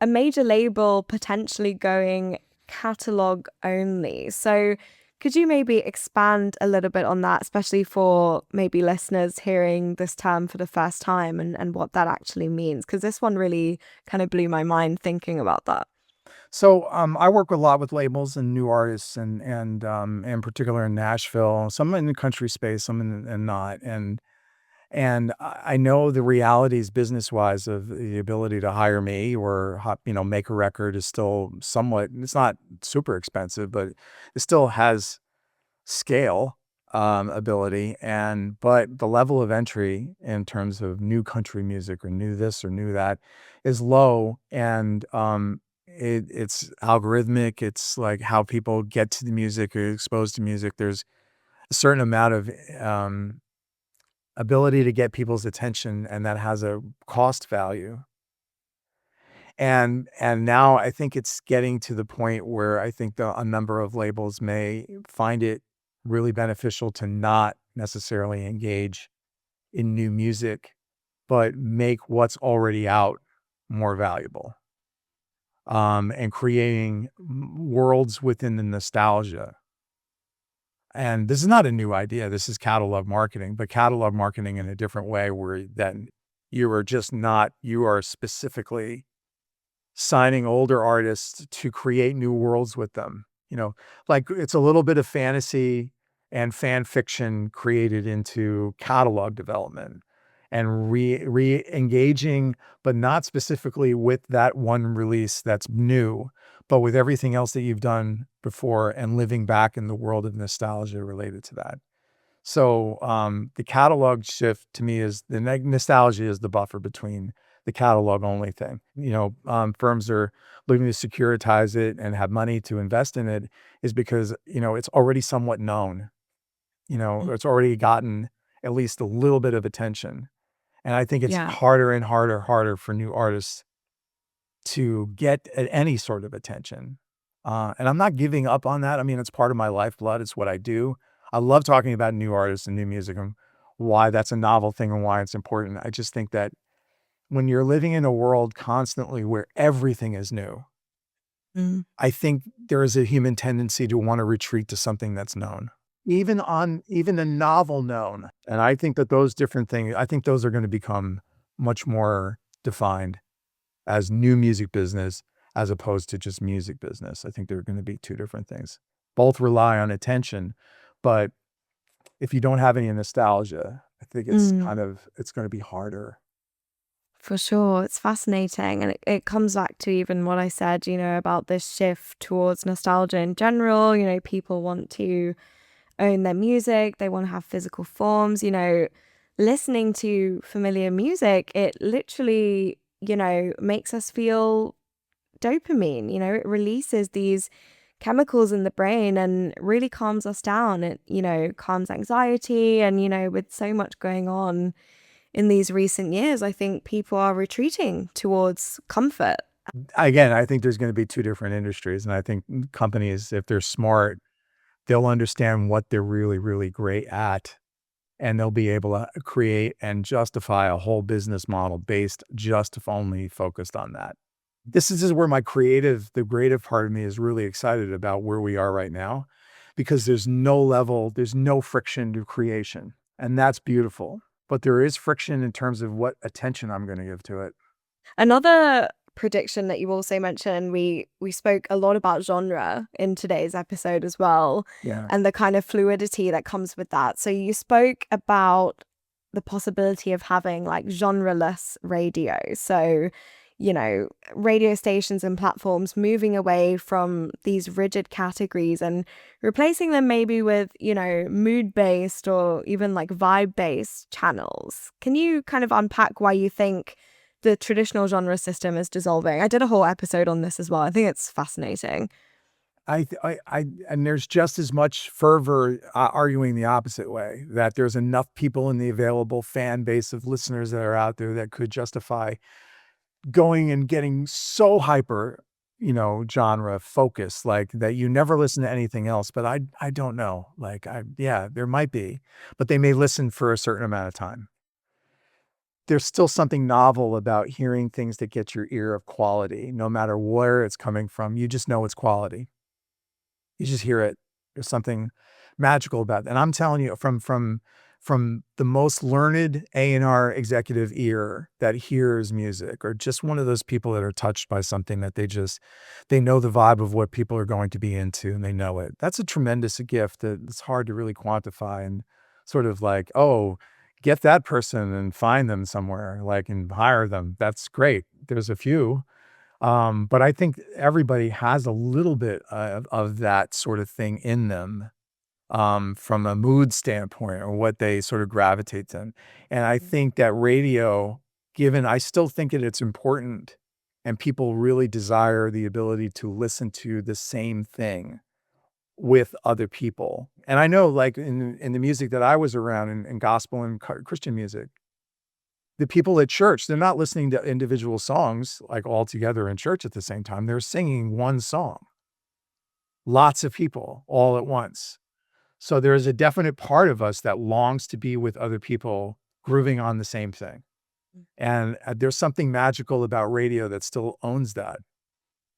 a major label potentially going catalog only. So, could you maybe expand a little bit on that, especially for maybe listeners hearing this term for the first time and what that actually means? Because this one really kind of blew my mind thinking about that. So, I work a lot with labels and new artists and in particular in Nashville, some in the country space, some and not, and I know the realities business-wise of the ability to hire me or make a record is still somewhat it's not super expensive, but it still has scale, ability, but the level of entry in terms of new country music or new this or new that is low, and, it's algorithmic, it's like how people get to the music or exposed to music. There's a certain amount of, ability to get people's attention, and that has a cost value. And now I think it's getting to the point where I think a number of labels may find it really beneficial to not necessarily engage in new music, but make what's already out more valuable, and creating worlds within the nostalgia. And this is not a new idea. This is catalog marketing, but catalog marketing in a different way where then you are specifically signing older artists to create new worlds with them. Like it's a little bit of fantasy and fan fiction created into catalog development and re-engaging, but not specifically with that one release that's new, but with everything else that you've done before and living back in the world of nostalgia related to that. So, the catalog shift to me is the nostalgia is the buffer between the catalog only thing. Firms are looking to securitize it and have money to invest in it is because, it's already somewhat known. It's already gotten at least a little bit of attention. And I think it's Yeah. harder and harder for new artists to get any sort of attention. And I'm not giving up on that. I mean, it's part of my lifeblood. It's what I do. I love talking about new artists and new music and why that's a novel thing and why it's important. I just think that when you're living in a world constantly where everything is new, Mm. I think there is a human tendency to want to retreat to something that's known, even the novel known. And I think that those different things, I think those are going to become much more defined as new music business as opposed to just music business. I think they're gonna be 2 different things. Both rely on attention, but if you don't have any nostalgia, I think Mm. it's gonna be harder. For sure. It's fascinating. And it comes back to even what I said, about this shift towards nostalgia in general. People want to own their music, they want to have physical forms. Listening to familiar music, it literally, makes us feel dopamine. It releases these chemicals in the brain and really calms us down. It, calms anxiety. And, with so much going on in these recent years, I think people are retreating towards comfort. Again, I think there's gonna be 2 different industries, and I think companies, if they're smart, they'll understand what they're really, really great at, and they'll be able to create and justify a whole business model based just if only focused on that. This is just where the creative part of me is really excited about where we are right now, because there's no friction to creation, and that's beautiful. But there is friction in terms of what attention I'm gonna give to it. Another prediction that you also mentioned, we spoke a lot about genre in today's episode as well, Yeah. and the kind of fluidity that comes with that. So you spoke about the possibility of having like genreless radio. So, you know, radio stations and platforms moving away from these rigid categories and replacing them maybe with, you know, mood-based or even like vibe-based channels. Can you kind of unpack why you think the traditional genre system is dissolving? I did a whole episode on this as well. I think it's fascinating. And there's just as much fervor arguing the opposite way, that there's enough people in the available fan base of listeners that are out there that could justify going and getting so hyper, genre focused, like that you never listen to anything else. But I don't know. Like, yeah, there might be, but they may listen for a certain amount of time. There's still something novel about hearing things that get your ear of quality, no matter where it's coming from. You just know it's quality. You just hear it. There's something magical about it. And I'm telling you, from the most learned A&R executive ear that hears music, or just one of those people that are touched by something that they know the vibe of what people are going to be into, and they know it. That's a tremendous gift that it's hard to really quantify and sort of like, oh, get that person and find them somewhere, like, and hire them. That's great. There's a few. But I think everybody has a little bit of that sort of thing in them, from a mood standpoint, or what they sort of gravitate to. And I think that radio, I still think that it's important, and people really desire the ability to listen to the same thing with other people. And I know, like, in the music that I was around, in gospel and Christian music, the people at church, they're not listening to individual songs like all together in church at the same time. They're singing one song. Lots of people all at once. So there is a definite part of us that longs to be with other people grooving on the same thing. And there's something magical about radio that still owns that,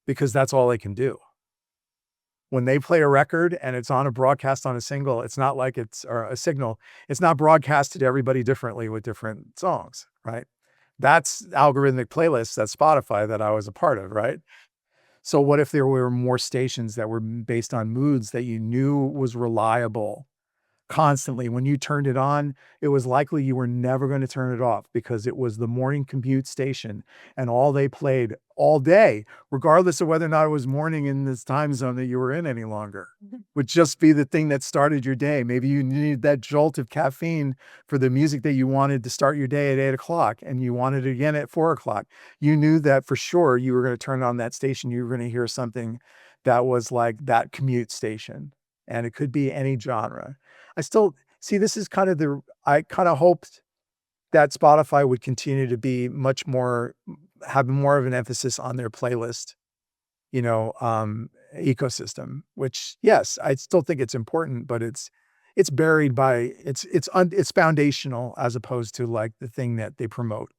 because that's all they can do. When they play a record and it's on a broadcast on a single, it's not like or a signal. It's not broadcasted to everybody differently with different songs, right? That's algorithmic playlists, that's Spotify, that I was a part of, right? So what if there were more stations that were based on moods that you knew was reliable? Constantly, when you turned it on, it was likely you were never going to turn it off, because it was the morning commute station, and all they played all day, regardless of whether or not it was morning in this time zone that you were in any longer, would just be the thing that started your day. Maybe you needed that jolt of caffeine for the music that you wanted to start your day at 8 o'clock, and you wanted it again at 4 o'clock. You knew that for sure you were going to turn on that station. You were going to hear something that was like that commute station, and it could be any genre. I still see, this is kind of I kind of hoped that Spotify would continue to be have more of an emphasis on their playlist, ecosystem, which, yes, I still think it's important, but it's buried by, it's foundational, as opposed to like the thing that they promote.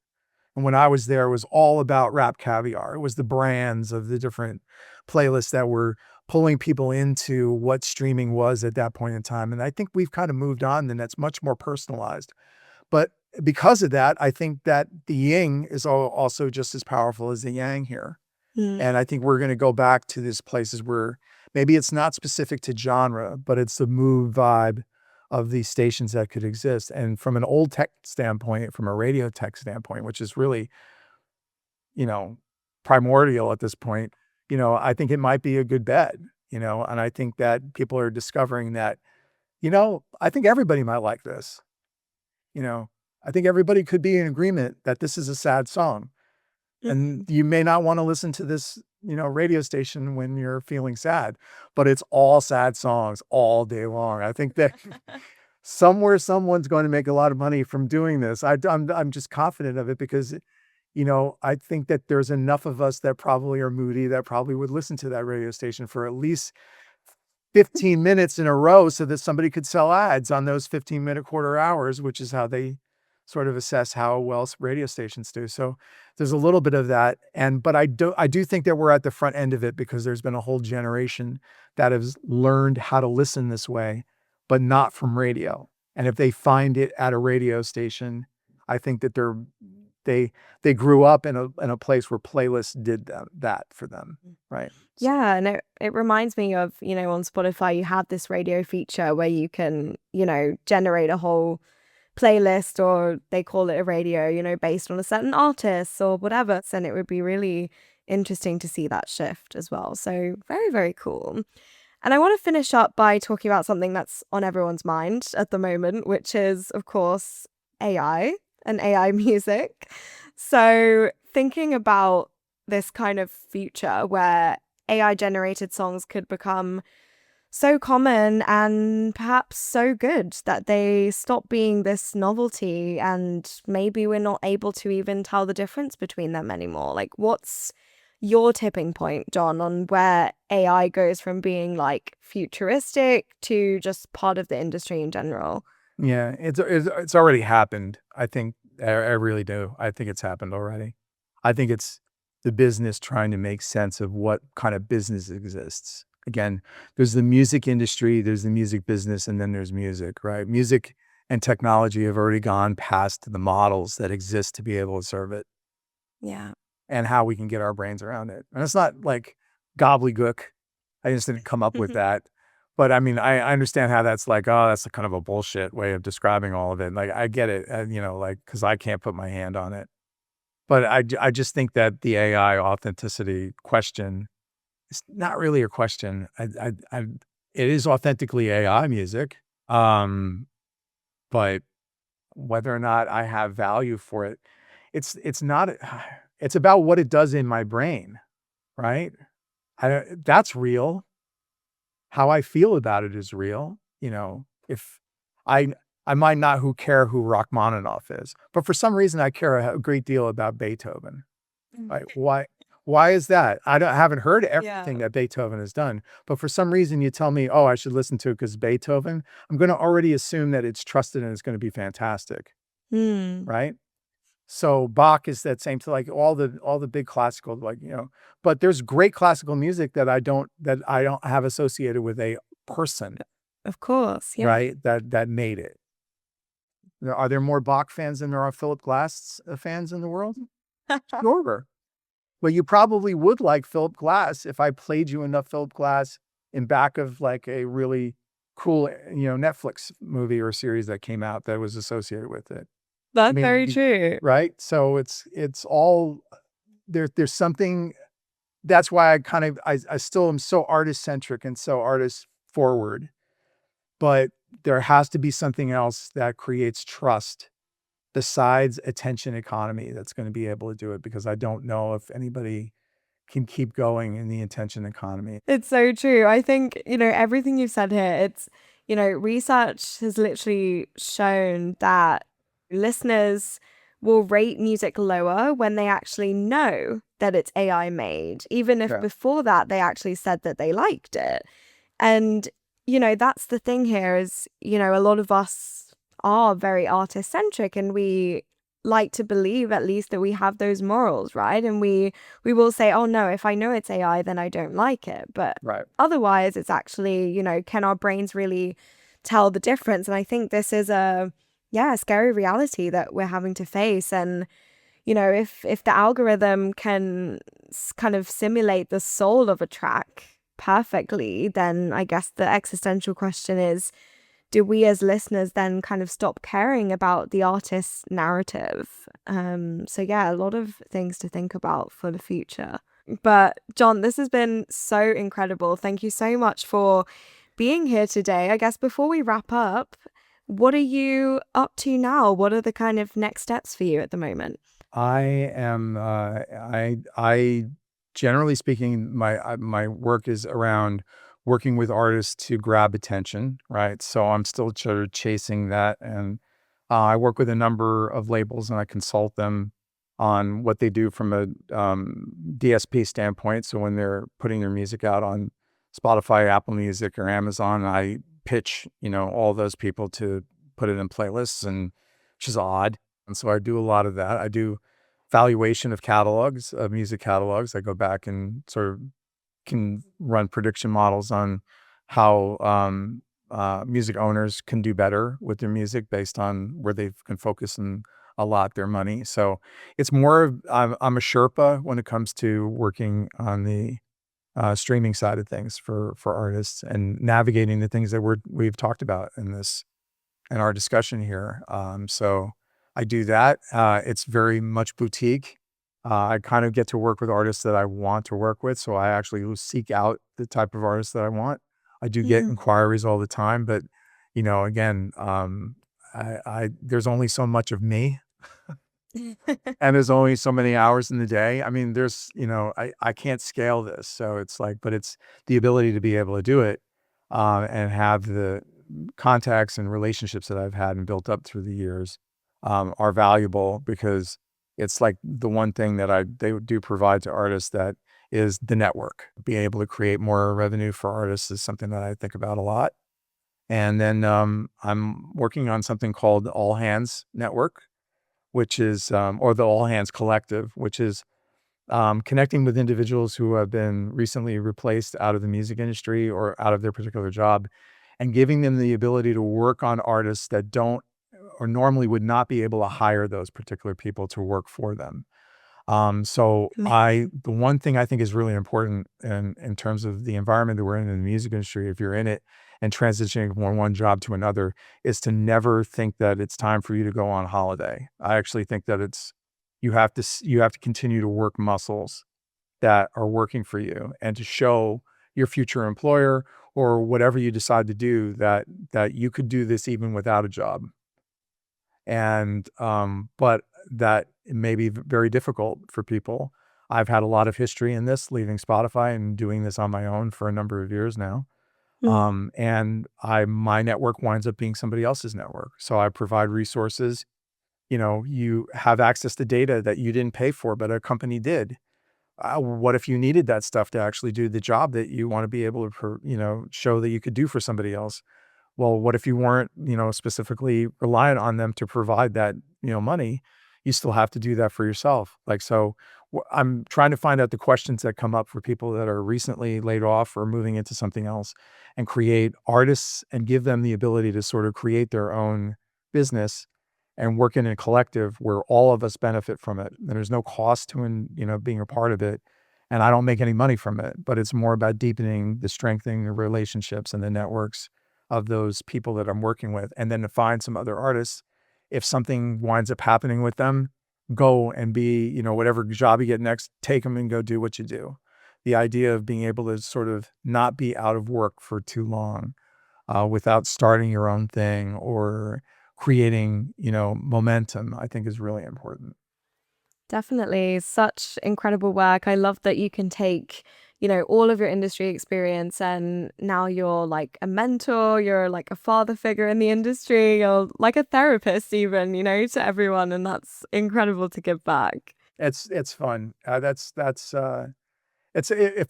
And when I was there, it was all about Rap Caviar. It was the brands of the different playlists that were pulling people into what streaming was at that point in time. And I think we've kind of moved on, and that's much more personalized. But because of that, I think that the yin is also just as powerful as the yang here. Mm. And I think we're going to go back to these places where maybe it's not specific to genre, but it's the mood vibe of these stations that could exist. And from an old tech standpoint, from a radio tech standpoint, which is really, you know, primordial at this point, I think it might be a good bet, and I think that people are discovering that, I think everybody might like this. I think everybody could be in agreement that this is a sad song. And you may not want to listen to this, radio station when you're feeling sad, but it's all sad songs all day long. I think that somewhere someone's going to make a lot of money from doing this. I'm just confident of it, because I think that there's enough of us that probably are moody that probably would listen to that radio station for at least 15 minutes in a row, so that somebody could sell ads on those 15-minute quarter hours, which is how they sort of assess how well radio stations do. So there's a little bit of that. But I do think that we're at the front end of it, because there's been a whole generation that has learned how to listen this way, but not from radio. And if they find it at a radio station, I think that they grew up in a place where playlists did that for them, right? Yeah, and it reminds me of, on Spotify, you have this radio feature where you can, generate a whole playlist, or they call it a radio, based on a certain artist or whatever. And it would be really interesting to see that shift as well. So very, very cool. And I want to finish up by talking about something that's on everyone's mind at the moment, which is, of course, AI and AI music. So thinking about this kind of future where AI generated songs could become so common and perhaps so good that they stop being this novelty, and maybe we're not able to even tell the difference between them anymore. Like, what's your tipping point, John, on where AI goes from being like futuristic to just part of the industry in general? Yeah, it's already happened. I think I really do. I think it's happened already. I think it's the business trying to make sense of what kind of business exists. Again, there's the music industry, there's the music business, and then there's music, right? Music and technology have already gone past the models that exist to be able to serve it Yeah. and how we can get our brains around it. And it's not like gobbledygook. I just didn't come up with that. But I mean, I understand how that's like, oh, that's a kind of a bullshit way of describing all of it. Like, I get it, like, because I can't put my hand on it. But I just think that the AI authenticity question is not really a question. It is authentically AI music. But whether or not I have value for it, it's not, it's about what it does in my brain, right? That's real. How I feel about it is real. If I I might not care who Rachmaninoff is, but for some reason I care a great deal about Beethoven. Right? Why is that? Haven't heard Yeah. everything that Beethoven has done, but for some reason you tell me, oh, I should listen to it because Beethoven. I'm going to already assume that it's trusted and it's going to be fantastic, Hmm. right? So Bach is that same to like all the big classical, like, but there's great classical music that I don't have associated with a person, Of course. Yeah. right? That made it. Are there more Bach fans than there are Philip Glass fans in the world? Sure. Well, you probably would like Philip Glass if I played you enough Philip Glass in back of like a really cool, Netflix movie or series that came out that was associated with it. I That's very mean, true. right? So it's all there's something. That's why I still am so artist centric and so artist forward, but there has to be something else that creates trust besides attention economy that's going to be able to do it, because I don't know if anybody can keep going in the attention economy. It's so true. I think, everything you've said here, it's, research has literally shown that listeners will rate music lower when they actually know that it's AI made, even if Yeah. before that they actually said that they liked it. And, that's the thing here is, a lot of us are very artist centric, and we like to believe at least that we have those morals, right? And we will say, oh no, if I know it's AI, then I don't like it. But Right. otherwise, it's actually, can our brains really tell the difference? And I think this is a scary reality that we're having to face. And, if the algorithm can kind of simulate the soul of a track perfectly, then I guess the existential question is, do we as listeners then kind of stop caring about the artist's narrative? So yeah, a lot of things to think about for the future. But John, this has been so incredible. Thank you so much for being here today. I guess before we wrap up, what are you up to now? What are the kind of next steps for you at the moment? I am, I generally speaking, my work is around working with artists to grab attention, right? So I'm still sort of chasing that. And I work with a number of labels and I consult them on what they do from a DSP standpoint. So when they're putting their music out on Spotify, Apple Music, or Amazon, I pitch, all those people to put it in playlists, and which is odd. And so I do a lot of that. I do valuation of catalogs, of music catalogs. I go back and sort of can run prediction models on how music owners can do better with their music based on where they can focus a lot their money. So it's more of I'm a Sherpa when it comes to working on the streaming side of things for artists and navigating the things that we've talked about in our discussion here. So I do that. It's very much boutique. I kind of get to work with artists that I want to work with, so I actually will seek out the type of artists that I want. I do get Mhm. inquiries all the time, but again, I there's only so much of me, and there's only so many hours in the day. I mean, I can't scale this, so it's like, but it's the ability to be able to do it, and have the contacts and relationships that I've had and built up through the years, are valuable because it's like the one thing that they do provide to artists that is the network. Being able to create more revenue for artists is something that I think about a lot. And then I'm working on something called the All Hands Network, which is or the All Hands Collective, which is connecting with individuals who have been recently replaced out of the music industry or out of their particular job, and giving them the ability to work on artists that don't or normally would not be able to hire those particular people to work for them. The one thing I think is really important in terms of the environment that we're in the music industry, if you're in it and transitioning from one job to another, is to never think that it's time for you to go on holiday. I actually think that you have to continue to work muscles that are working for you and to show your future employer or whatever you decide to do that you could do this even without a job. But that it may be very difficult for people. I've had a lot of history in this, leaving Spotify and doing this on my own for a number of years now. Mm. And my network winds up being somebody else's network. So I provide resources. You have access to data that you didn't pay for, but a company did. What if you needed that stuff to actually do the job that you want to be able to, show that you could do for somebody else? Well, what if you weren't, specifically reliant on them to provide that, money? You still have to do that for yourself. Like, so I'm trying to find out the questions that come up for people that are recently laid off or moving into something else and create artists and give them the ability to sort of create their own business and work in a collective where all of us benefit from it. And there's no cost to, being a part of it. And I don't make any money from it, but it's more about deepening the strengthening the relationships and the networks of those people that I'm working with, and then to find some other artists. If something winds up happening with them, go and be, whatever job you get next, take them and go do what you do. The idea of being able to sort of not be out of work for too long, without starting your own thing or creating, momentum, I think is really important. Definitely. Such incredible work. I love that you can take, all of your industry experience and now you're like a mentor, you're like a father figure in the industry, you're like a therapist even, to everyone. And that's incredible to give back. It's fun. If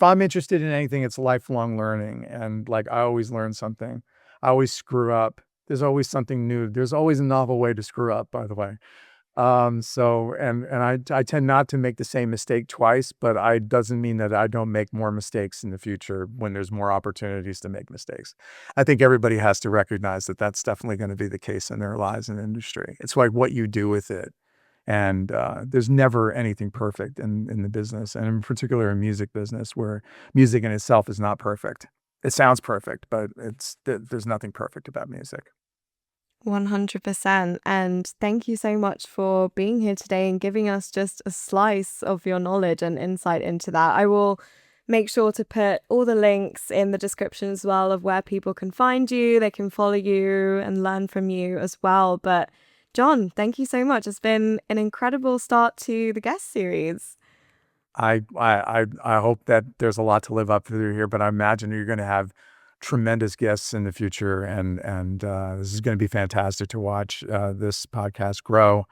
I'm interested in anything, it's lifelong learning, and, like, I always learn something. I always screw up. There's always something new. There's always a novel way to screw up, by the way. I tend not to make the same mistake twice, but I doesn't mean that I don't make more mistakes in the future when there's more opportunities to make mistakes. I think everybody has to recognize that that's definitely gonna be the case in their lives and industry. It's like what you do with it. And there's never anything perfect in the business, and in particular in music business, where music in itself is not perfect. It sounds perfect, but there's nothing perfect about music. 100%. And thank you so much for being here today and giving us just a slice of your knowledge and insight into that. I will make sure to put all the links in the description as well of where people can find you, they can follow you and learn from you as well. But John, thank you so much. It's been an incredible start to the guest series. I hope that there's a lot to live up to here, but I imagine you're gonna have tremendous guests in the future, and this is gonna be fantastic to watch, this podcast grow.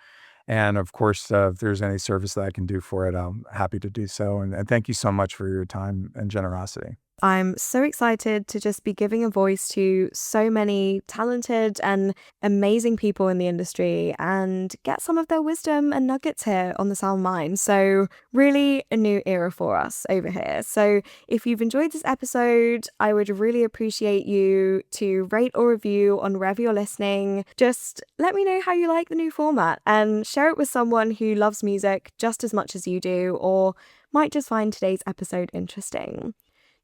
And of course, if there's any service that I can do for it, I'm happy to do so. And thank you so much for your time and generosity. I'm so excited to just be giving a voice to so many talented and amazing people in the industry and get some of their wisdom and nuggets here on the Sound Mind. So, really a new era for us over here. So, if you've enjoyed this episode, I would really appreciate you to rate or review on wherever you're listening. Just let me know how you like the new format and share it with someone who loves music just as much as you do or might just find today's episode interesting.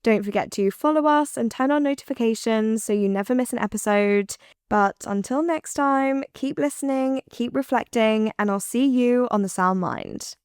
Don't forget to follow us and turn on notifications so you never miss an episode. But until next time, keep listening, keep reflecting, and I'll see you on the Sound Mind.